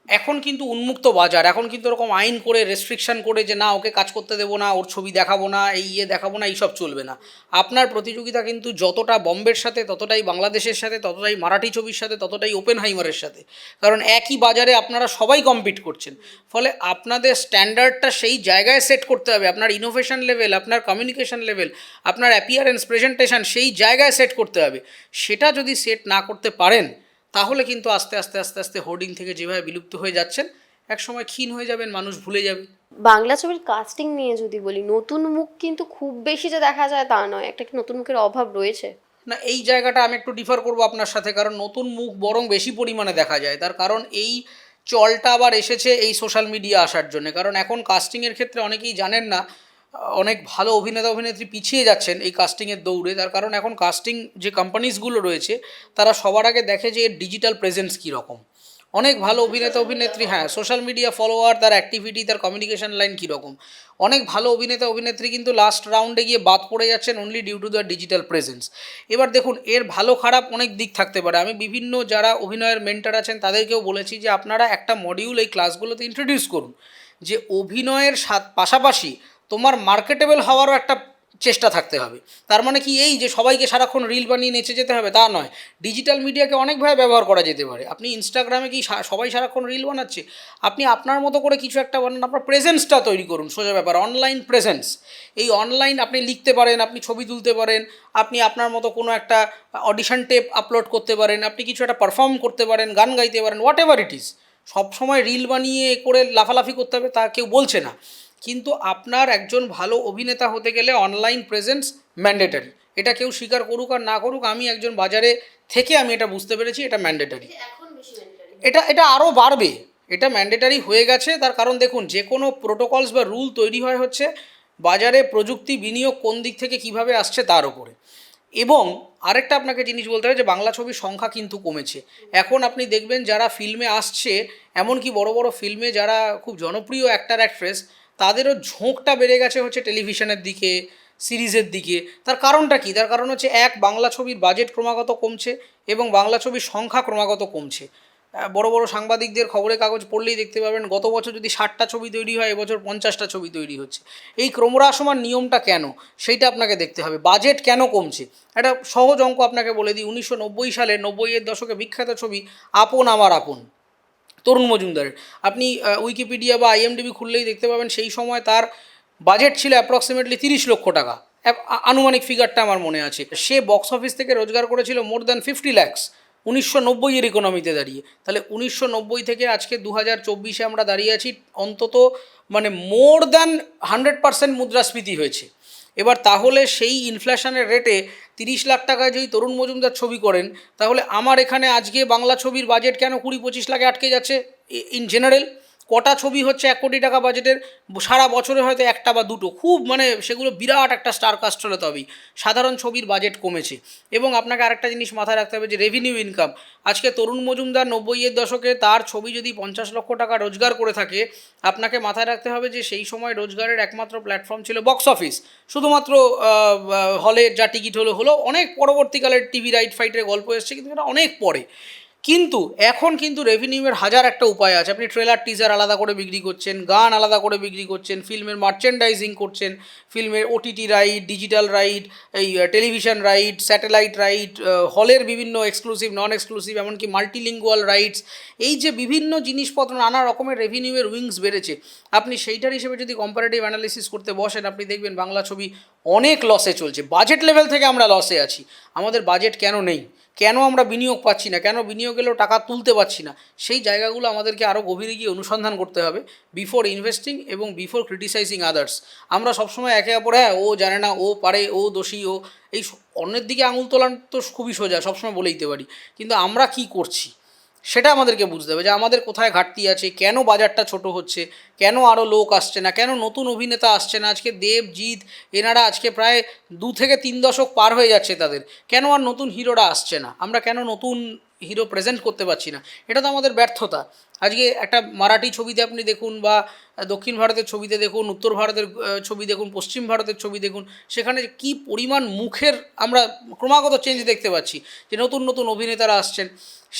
এখন কিন্তু উন্মুক্ত বাজার, এখন কিন্তু এরকম আইন করে রেস্ট্রিকশন করে যে না ওকে কাজ করতে দেবো না, ওর ছবি দেখাবো না, এই দেখাবো না, এইসব চলবে না। আপনার প্রতিযোগিতা কিন্তু যতটা বম্বের সাথে, ততটাই বাংলাদেশের সাথে, ততটাই মারাঠি ছবির সাথে, ততটাই ওপেনহাইমারের সাথে, কারণ একই বাজারে আপনারা সবাই কম্পিট করছেন। ফলে আপনাদের স্ট্যান্ডার্ডটা সেই জায়গায় সেট করতে হবে, আপনার ইনোভেশন লেভেল, আপনার কমিউনিকেশন লেভেল, আপনার অ্যাপিয়ারেন্স, প্রেজেন্টেশন সেই জায়গায় সেট করতে হবে। সেটা যদি সেট না করতে পারেন তাহলে কিন্তু আস্তে আস্তে আস্তে আস্তে হোর্ডিং থেকে যেভাবে বিলুপ্ত হয়ে যাচ্ছেন, একসময় ক্ষীণ হয়ে যাবেন, মানুষ ভুলে যাবে। বাংলা ছবির কাস্টিং নিয়ে যদি বলি, নতুন মুখ কিন্তু খুব বেশি যে দেখা যায় তা নয়, একটা কি নতুন মুখের অভাব রয়েছে? না, এই জায়গাটা আমি একটু ডিফার করবো আপনার সাথে, কারণ নতুন মুখ বরং বেশি পরিমাণে দেখা যায়। তার কারণ এই চলটা আবার এসেছে এই সোশ্যাল মিডিয়া আসার জন্য। কারণ এখন কাস্টিংয়ের ক্ষেত্রে অনেকেই জানেন না, অনেক ভালো অভিনেতা অভিনেত্রী পিছিয়ে যাচ্ছেন এই কাস্টিংয়ের দৌড়ে। তার কারণ এখন কাস্টিং যে কোম্পানিজগুলো রয়েছে তারা সবার আগে দেখে যে এর ডিজিটাল প্রেজেন্স কীরকম। অনেক ভালো অভিনেতা অভিনেত্রী, হ্যাঁ, সোশ্যাল মিডিয়া ফলোয়ার, তার অ্যাক্টিভিটি, তার কমিউনিকেশন লাইন কীরকম। অনেক ভালো অভিনেতা অভিনেত্রী কিন্তু লাস্ট রাউন্ডে গিয়ে বাদ পড়ে যাচ্ছেন only due to the digital presence. এবার দেখুন, এর ভালো খারাপ অনেক দিক থাকতে পারে। আমি বিভিন্ন যারা অভিনয়ের মেন্টর আছেন তাদেরকেও বলেছি যে আপনারা একটা মডিউল এই ক্লাসগুলোতে ইন্ট্রোডিউস করুন, যে অভিনয়ের পাশাপাশি তোমার মার্কেটেবল হওয়ারও একটা চেষ্টা থাকতে হবে। তার মানে কি এই যে সবাইকে সারাক্ষণ রিল বানিয়ে নেচে যেতে হবে তা নয়, ডিজিটাল মিডিয়াকে অনেকভাবে ব্যবহার করা যেতে পারে। আপনি ইনস্টাগ্রামে কি সবাই সারাক্ষণ রিল বানাচ্ছে, আপনি আপনার মতো করে কিছু একটা বানান, আপনার প্রেজেন্সটা তৈরি করুন। সোজা ব্যাপার, অনলাইন প্রেজেন্স। এই অনলাইন আপনি লিখতে পারেন, আপনি ছবি তুলতে পারেন, আপনি আপনার মতো কোনো একটা অডিশন টেপ আপলোড করতে পারেন, আপনি কিছু একটা পারফর্ম করতে পারেন, গান গাইতে পারেন, হোয়াট এভার ইট ইজ। সবসময় রিল বানিয়ে করে লাফালাফি করতে হবে তা কেউ বলছে না, কিন্তু আপনার একজন ভালো অভিনেতা হতে গেলে অনলাইন প্রেজেন্স ম্যান্ডেটারি। এটা কেউ স্বীকার করুক আর না করুক, আমি একজন বাজারে থেকে আমি এটা বুঝতে পেরেছি, এটা ম্যান্ডেটারি। এটা আরও বাড়বে, এটা ম্যান্ডেটারি হয়ে গেছে। তার কারণ দেখুন, যে কোনো প্রোটোকলস বা রুল তৈরি হয় হচ্ছে বাজারে প্রযুক্তি বিনিয়োগ কোন দিক থেকে কিভাবে আসছে তার উপরে। এবং আরেকটা আপনাকে জিনিস বলতে হবে যে বাংলা ছবির সংখ্যা কিন্তু কমেছে। এখন আপনি দেখবেন যারা ফিল্মে আসছে, এমনকি বড় বড় ফিল্মে যারা খুব জনপ্রিয় অ্যাক্টর অ্যাক্ট্রেস, তাদেরও ঝোঁকটা বেড়ে গেছে হচ্ছে টেলিভিশনের দিকে, সিরিজের দিকে। তার কারণটা কি? তার কারণ হচ্ছে বাংলা ছবির বাজেট ক্রমাগত কমছে এবং বাংলা ছবির সংখ্যা ক্রমাগত কমছে। বড় বড় সাংবাদিকদের খবরের কাগজ পড়লেই দেখতে পাবেন গত বছর যদি 60টা ছবি তৈরি হয়, এবছর 50টা ছবি তৈরি হচ্ছে। এই ক্রমহ্রাসমান নিয়মটা কেন, সেইটা আপনাকে দেখতে হবে। বাজেট কেন কমছে, একটা সহজ অঙ্ক আপনাকে বলে দিই। 1990 সালে 90-এর দশকে বিখ্যাত ছবি আপন আমার আপন, তরুণ মজুমদারের। আপনি উইকিপিডিয়া বা IMDb খুললেই দেখতে পাবেন সেই সময় তার বাজেট ছিল অ্যাপ্রক্সিমেটলি 30 লক্ষ টাকা, আনুমানিক ফিগারটা আমার মনে আছে। সে বক্স অফিস থেকে রোজগার করেছিল মোর দ্যান 50 lakhs 1990-এর ইকোনমিতে দাঁড়িয়ে। তাহলে 1990 থেকে আজকে 2024-এ আমরা দাঁড়িয়ে আছি, অন্তত মানে মোর দ্যান 100% মুদ্রাস্ফীতি হয়েছে। এবার তাহলে সেই ইনফ্লেশনের রেটে 30 লাখ টাকায় যদি তরুণ মজুমদার ছবি করেন, তাহলে আমার এখানে আজকে বাংলা ছবির বাজেট কেন 20-25 লাখে আটকে যাচ্ছে ইন জেনারেল? কটা ছবি হচ্ছে 1 কোটি টাকা বাজেটের, সারা বছরে হয়তো একটা বা দুটো, খুব মানে সেগুলো বিরাট একটা স্টার কাস্ট হলে তবেই। সাধারণ ছবির বাজেট কমেছে। এবং আপনাকে আরেকটা জিনিস মাথায় রাখতে হবে যে রেভিনিউ ইনকাম, আজকে তরুণ মজুমদার 90-এর দশকে তার ছবি যদি 50 লক্ষ টাকা রোজগার করে থাকে, আপনাকে মাথায় রাখতে হবে যে সেই সময় রোজগারের একমাত্র প্ল্যাটফর্ম ছিল বক্স অফিস। শুধুমাত্র হলে যা টিকিট হলো অনেক পরবর্তীকালে টিভি রাইট ফাইটের গল্প এসছে, কিন্তু এটা অনেক পরে। কিন্তু এখন কিন্তু রেভিনিউয়ের হাজার একটা উপায় আছে। আপনি ট্রেলার টিজার আলাদা করে বিক্রি করছেন, গান আলাদা করে বিক্রি করছেন, ফিল্মের মার্চেন্ডাইজিং করছেন, ফিল্মের ওটিটি রাইট, ডিজিটাল রাইট, এই টেলিভিশন রাইট, স্যাটেলাইট রাইট, হলের বিভিন্ন এক্সক্লুসিভ নন এক্সক্লুসিভ, এমনকি মাল্টিলিঙ্গুয়াল রাইটস, এই যে বিভিন্ন জিনিসপত্র, নানা রকমের রেভিনিউয়ের উইংস বেড়েছে। আপনি সেইটার হিসেবে যদি কম্পারেটিভ অ্যানালিসিস করতে বসেন, আপনি দেখবেন বাংলা ছবি অনেক লসে চলছে। বাজেট লেভেল থেকে আমরা লসে আছি। আমাদের বাজেট কেন নেই, কেন আমরা বিনিয়োগ পাচ্ছি না, কেন বিনিয়োগ এলেও টাকা তুলতে পারছি না, সেই জায়গাগুলো আমাদেরকে আরও গভীরে গিয়ে অনুসন্ধান করতে হবে বিফোর ইনভেস্টিং এবং বিফোর ক্রিটিসাইজিং আদার্স। আমরা সবসময় একে অপর ও জানে না, ও পারে, ও দোষী, ও এই অন্যের দিকে আঙুল তোলান তো খুবই সোজা, সবসময় বলে দিতে পারি, কিন্তু আমরা কি করছি সেটা আমাদেরকে বুঝতে হবে যে আমাদের কোথায় ঘাটতি আছে, কেন বাজারটা ছোট হচ্ছে, কেন আরও লোক আসছে না, কেন নতুন অভিনেতা আসছে না। আজকে দেবজিৎ এনারা আজকে প্রায় 2 থেকে 3 দশক পার হয়ে যাচ্ছে তাদের, কেন আর নতুন হিরোরা আসছে না, আমরা কেন নতুন হিরো প্রেজেন্ট করতে পারছি না, এটা তো আমাদের ব্যর্থতা। আজকে একটা মারাঠি ছবিতে আপনি দেখুন, বা দক্ষিণ ভারতের ছবিতে দেখুন, উত্তর ভারতের ছবি দেখুন, পশ্চিম ভারতের ছবি দেখুন, সেখানে কি পরিমাণ মুখের আমরা ক্রমাগত চেঞ্জ দেখতে পাচ্ছি, যে নতুন নতুন অভিনেতারা আসছেন।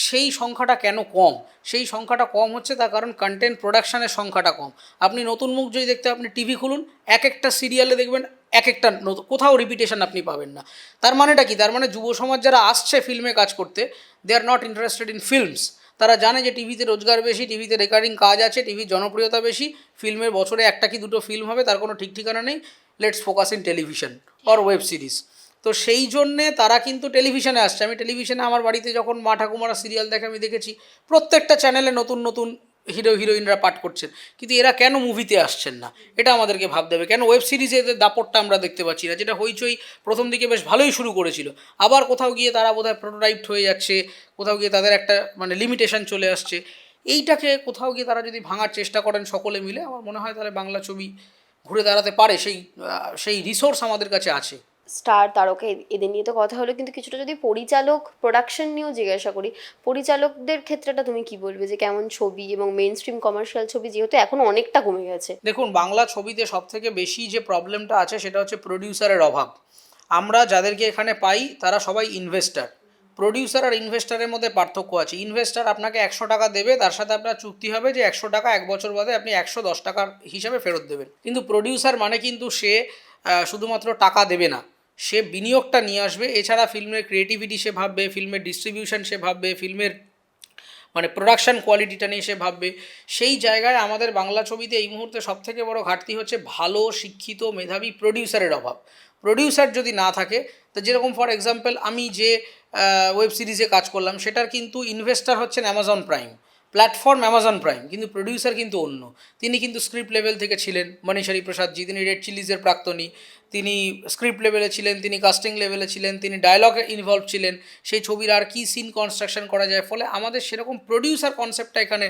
সেই সংখ্যাটা কেন কম? সেই সংখ্যাটা কম হচ্ছে তার কারণ কন্টেন্ট প্রোডাকশানের সংখ্যাটা কম। আপনি নতুন মুখ যদি দেখতে, আপনি টিভি খুলুন, এক একটা সিরিয়ালে দেখবেন এক একটা নতুন, কোথাও রিপিটেশন আপনি পাবেন না। তার মানেটা কি? তার মানে যুব সমাজ যারা আসছে ফিল্মে কাজ করতে, they are not interested in films. তারা জানে যে টিভিতে রোজগার বেশি, টিভিতে রেকারিং কাজ আছে, টিভির জনপ্রিয়তা বেশি, ফিল্মের বছরে একটা কি দুটো ফিল্ম হবে, তার কোনো ঠিক ঠিকানা নেই। Let's focus in television or web series. তো সেই জন্যে তারা কিন্তু টেলিভিশনে আসছে। আমি টেলিভিশনে আমার বাড়িতে যখন মা ঠাকুমারা সিরিয়াল দেখে আমি দেখেছি প্রত্যেকটা চ্যানেলে নতুন নতুন হিরো হিরোইনরা পাঠ করছেন, কিন্তু এরা কেন মুভিতে আসছেন না, এটা আমাদেরকে ভাবতে হবে। কেন ওয়েব সিরিজে এদের দাপটটা আমরা দেখতে পাচ্ছি না, যেটা হইচই প্রথম দিকে বেশ ভালোই শুরু করেছিল, আবার কোথাও গিয়ে তারা বোধহয় প্রোটোটাইপড হয়ে যাচ্ছে, কোথাও গিয়ে তাদের একটা মানে লিমিটেশন চলে আসছে। এইটাকে কোথাও গিয়ে তারা যদি ভাঙার চেষ্টা করেন সকলে মিলে, আমার মনে হয় তাহলে বাংলা ছবি ঘুরে দাঁড়াতে পারে। সেই রিসোর্স আমাদের কাছে আছে। স্টার তারকা এদের নিয়ে তো কথা হলো, কিন্তু কিছুটা যদি পরিচালক প্রোডাকশন নিয়েও জিজ্ঞাসা করি, পরিচালকদের ক্ষেত্রেটা তুমি কি বলবে, যে কেমন ছবি এবং মেইন স্ট্রিম কমার্শিয়াল ছবি যেহেতু এখন অনেকটা কমে গেছে? দেখুন, বাংলা ছবিতে সবথেকে বেশি যে প্রবলেমটা আছে সেটা হচ্ছে প্রডিউসারের অভাব। আমরা যাদেরকে এখানে পাই তারা সবাই ইনভেস্টার। প্রডিউসার আর ইনভেস্টারের মধ্যে পার্থক্য আছে। ইনভেস্টার আপনাকে 100 টাকা দেবে, তার সাথে আপনার চুক্তি হবে যে 100 টাকা 1 বছর বাদে আপনি 110 টাকার হিসাবে ফেরত দেবেন। কিন্তু প্রডিউসার মানে কিন্তু সে শুধুমাত্র টাকা দেবে না, সে বিনিয়োগটা নিয়ে আসবে। এছাড়া ফিল্মের ক্রিয়েটিভিটি সে ভাববে, ফিল্মের ডিস্ট্রিবিউশন সে ভাববে, ফিল্মের মানে প্রোডাকশান কোয়ালিটিটা নিয়ে সে ভাববে। সেই জায়গায় আমাদের বাংলা ছবিতে এই মুহূর্তে সবথেকে বড় ঘাটতি হচ্ছে ভালো শিক্ষিত মেধাবী প্রডিউসারের অভাব। প্রডিউসার যদি না থাকে, তো যেরকম ফর এক্সাম্পল আমি যে ওয়েব সিরিজে কাজ করলাম সেটার কিন্তু ইনভেস্টার হচ্ছেন Amazon prime, platform Amazon prime, কিন্তু প্রডিউসার কিন্তু অন্য। তিনি কিন্তু স্ক্রিপ্ট লেভেল থেকে ছিলেন, মনীষারি প্রসাদজি, তিনি রেড চিলিজের প্রাক্তনী, তিনি স্ক্রিপ্ট লেভেলে ছিলেন, তিনি কাস্টিং লেভেলে ছিলেন, তিনি ডায়লগে ইনভলভ ছিলেন, সেই ছবির আর কি সিন কনস্ট্রাকশন করা যায়। ফলে আমাদের সেরকম প্রডিউসার কনসেপ্টটা এখানে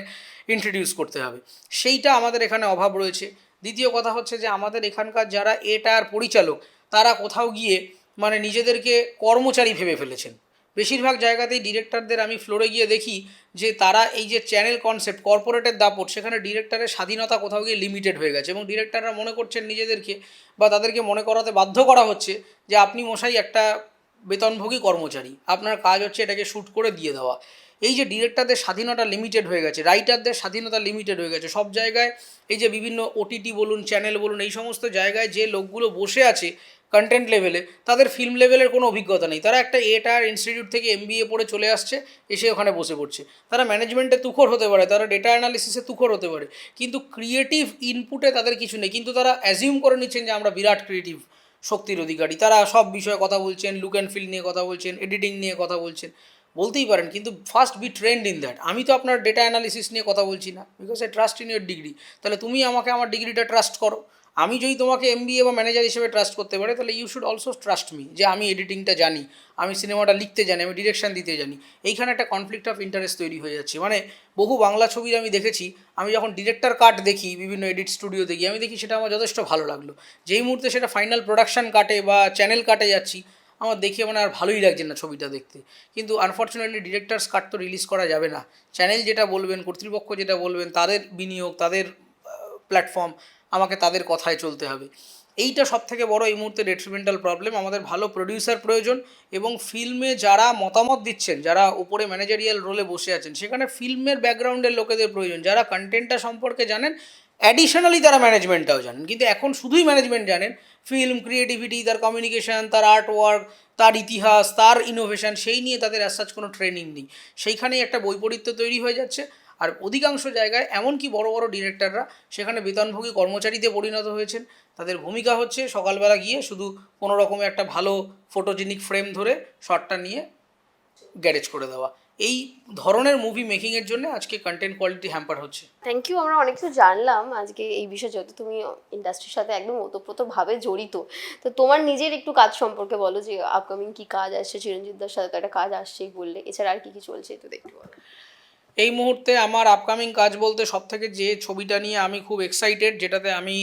ইন্ট্রোডিউস করতে হবে, সেইটা আমাদের এখানে অভাব রয়েছে। দ্বিতীয় কথা হচ্ছে যে আমাদের এখানকার যারা এটার পরিচালক, তারা কোথাও গিয়ে মানে নিজেদেরকে কর্মচারী ভেবে ফেলেছেন। বেশিরভাগ জায়গাতেই ডিরেক্টরদের আমি ফ্লোরে গিয়ে দেখি যে তারা এই যে চ্যানেল কনসেপ্ট, কর্পোরেটের দাপট, সেখানে ডিরেক্টরের স্বাধীনতা কোথাও গিয়ে লিমিটেড হয়ে গেছে, এবং ডিরেক্টররা মনে করছেন নিজেদেরকে, বা তাদেরকে মনে করাতে বাধ্য করা হচ্ছে যে আপনি মশাই একটা বেতনভোগী কর্মচারী, আপনার কাজ হচ্ছে এটাকে শ্যুট করে দিয়ে দেওয়া। এই যে ডিরেক্টরদের স্বাধীনতা লিমিটেড হয়ে গেছে, রাইটারদের স্বাধীনতা লিমিটেড হয়ে গেছে সব জায়গায়। এই যে বিভিন্ন ওটিটি বলুন, চ্যানেল বলুন, এই সমস্ত জায়গায় যে লোকগুলো বসে আছে কন্টেন্ট লেভেলে, তাদের ফিল্ম লেভেলের কোনো অভিজ্ঞতা নেই। তারা একটা এটার ইনস্টিটিউট থেকে MBA পড়ে চলে আসছে, এসে ওখানে বসে পড়ছে। তারা ম্যানেজমেন্টে তুখর হতে পারে, তারা ডেটা অ্যানালিসিসে তুখর হতে পারে, কিন্তু ক্রিয়েটিভ ইনপুটে তাদের কিছু নেই। কিন্তু তারা অ্যাজিউম করে নিচ্ছেন যে আমরা বিরাট ক্রিয়েটিভ শক্তির অধিকারী, তারা সব বিষয়ে কথা বলছেন, লুক অ্যান্ড ফিল নিয়ে কথা বলছেন, এডিটিং নিয়ে কথা বলছেন। বলতেই পারেন, কিন্তু first B trend in that. আমি তো আপনার ডেটা অ্যানালিসিস নিয়ে কথা বলছি না, because I trust in your degree. তাহলে তুমি আমাকে আমার ডিগ্রিটা ট্রাস্ট করো। আমি যদি তোমাকে এমবিএ বা ম্যানেজার হিসেবে ট্রাস্ট করতে পারি, তাহলে you should also trust me, যে আমি এডিটিংটা জানি, আমি সিনেমাটা লিখতে জানি, আমি ডিরেকশন দিতে জানি। এইখানে একটা কনফ্লিক্ট অফ ইন্টারেস্ট তৈরি হয়ে যাচ্ছে। মানে বহু বাংলা ছবির আমি দেখেছি, আমি যখন ডিরেক্টর কাট দেখি বিভিন্ন এডিট স্টুডিওতে গিয়ে, আমি দেখি সেটা আমার যথেষ্ট ভালো লাগলো। যেই মুহূর্তে সেটা ফাইনাল প্রোডাকশন কাটে বা চ্যানেল কাটে যাচ্ছি, আমার দেখে মানে আর ভালোই লাগছে না ছবিটা দেখতে। কিন্তু আনফর্চুনেটলি ডিরেক্টরস কাট তো রিলিজ করা যাবে না। চ্যানেল যেটা বলবেন, কর্তৃপক্ষ যেটা বলবেন, তাদের বিনিয়োগ, তাদের প্ল্যাটফর্ম, আমাকে তাদের কথায় চলতে হবে। এইটা সবথেকে বড় এই মুহূর্তে ডেট্রিমেন্টাল প্রবলেম। আমাদের ভালো প্রডিউসার প্রয়োজন, এবং ফিল্মে যারা মতামত দিচ্ছেন, যারা উপরে ম্যানেজারিয়াল রোলে বসে আছেন, সেখানে ফিল্মের ব্যাকগ্রাউন্ডের লোকেদের প্রয়োজন, যারা কন্টেন্টটা সম্পর্কে জানেন, অ্যাডিশনালি তারা ম্যানেজমেন্টটাও জানেন। কিন্তু এখন শুধুই ম্যানেজমেন্ট জানেন, ফিল্ম ক্রিয়েটিভিটি, তার কমিউনিকেশন, তার আর্ট ওয়ার্ক, তার ইতিহাস, তার ইনোভেশন, সেই নিয়ে তাদের অ্যাজ সাচ কোনো ট্রেনিং নেই। সেইখানেই একটা বৈপরীত্য তৈরি হয়ে যাচ্ছে। আর অধিকাংশ জায়গায় এমনকি বড় বড় ডিরেক্টররা সেখানে বেতনভোগী কর্মচারীতে পরিণত হয়েছেন। তাদের ভূমিকা হচ্ছে সকালবেলা গিয়ে শুধু কোনো রকমের একটা ভালো ফটোজেনিক ফ্রেম ধরে শটটা নিয়ে গ্যারেজ করে দেওয়া। এই ধরনের মুভি মেকিংয়ের জন্য আজকে কন্টেন্ট কোয়ালিটি হ্যাম্পার হচ্ছে। থ্যাংক ইউ, আমরা অনেক কিছু জানলাম আজকে এই বিষয়ে, যেহেতু তুমি ইন্ডাস্ট্রির সাথে একদম ওতপ্রোতভাবে জড়িত। তো তোমার নিজের একটু কাজ সম্পর্কে বলো, যে আপকামিং কি কাজ আসছে, চিরঞ্জিত দার সাথে তো একটা কাজ আসছেই বললে, এছাড়া আর কি কি চলছে একটু দেখতে বলো। এই মুহূর্তে আমার আপকামিং কাজ বলতে সবথেকে যে ছবিটা নিয়ে আমি খুব এক্সাইটেড, যেটাতে আমি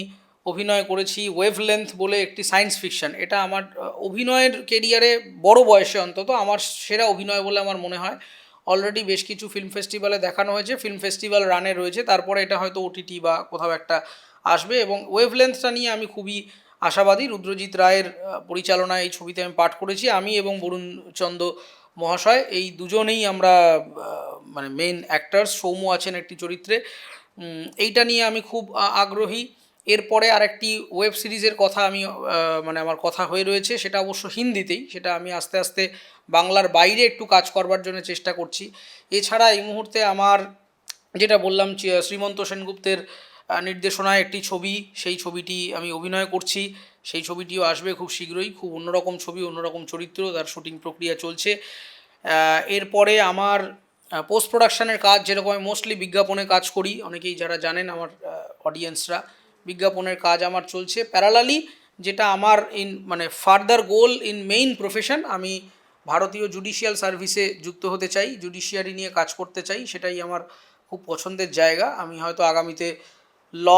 অভিনয় করেছি, ওয়েভলেন্থ বলে একটি সায়েন্স ফিকশন। এটা আমার অভিনয়ের কেরিয়ারে বড় বয়সে অন্তত আমার সেরা অভিনয় বলে আমার মনে হয়। অলরেডি বেশ কিছু ফিল্ম ফেস্টিভ্যালে দেখানো হয়েছে, ফিল্ম ফেস্টিভ্যাল রানে রয়েছে, তারপরে এটা হয়তো ওটিটি বা কোথাও একটা আসবে। এবং ওয়েভলেন্থটা নিয়ে আমি খুবই আশাবাদী। রুদ্রজিৎ রায়ের পরিচালনায় এই ছবিতে আমি পাঠ করেছি। আমি এবং বরুণ চন্দ মহাশয়, এই দুজনেই আমরা মানে মেন অ্যাক্টার্স। সৌম্য আছেন একটি চরিত্রে। এইটা নিয়ে আমি খুব আগ্রহী। এরপরে আরেকটি ওয়েব সিরিজের কথা আমি মানে আমার কথা হয়ে রয়েছে, সেটা অবশ্য হিন্দিতেই। সেটা আমি আস্তে আস্তে বাংলার বাইরে একটু কাজ করবার জন্য চেষ্টা করছি। এছাড়া এই মুহূর্তে আমার যেটা বললাম, শ্রীমন্ত সেনগুপ্তের নির্দেশনায় একটি ছবি, সেই ছবিটি আমি অভিনয় করছি। সেই ছবিটিও আসবে খুব শীঘ্রই। খুব অন্যরকম ছবি, অন্যরকম চরিত্র, তার শুটিং প্রক্রিয়া চলছে। এরপরে আমার পোস্ট প্রোডাকশানের কাজ, যেরকম আমি মোস্টলি বিজ্ঞাপনে কাজ করি, অনেকেই যারা জানেন আমার অডিয়েন্সরা, বিজ্ঞাপনের কাজ আমার চলছে প্যারালালি। যেটা আমার মানে further goal in main profession, আমি ভারতীয় জুডিশিয়াল সার্ভিসে যুক্ত হতে চাই, জুডিশিয়ারি নিয়ে কাজ করতে চাই। সেটাই আমার খুব পছন্দের জায়গা। আমি হয়তো আগামীতে ল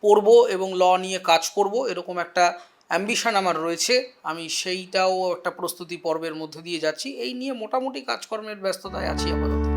পড়ব এবং ল নিয়ে কাজ করব, এরকম একটা অ্যাম্বিশন আমার রয়েছে। আমি সেইটাও একটা প্রস্তুতি পর্বের মধ্যে দিয়ে যাচ্ছি। এই নিয়ে মোটামুটি কাজকর্মের ব্যস্ততায় আছি আপাতত।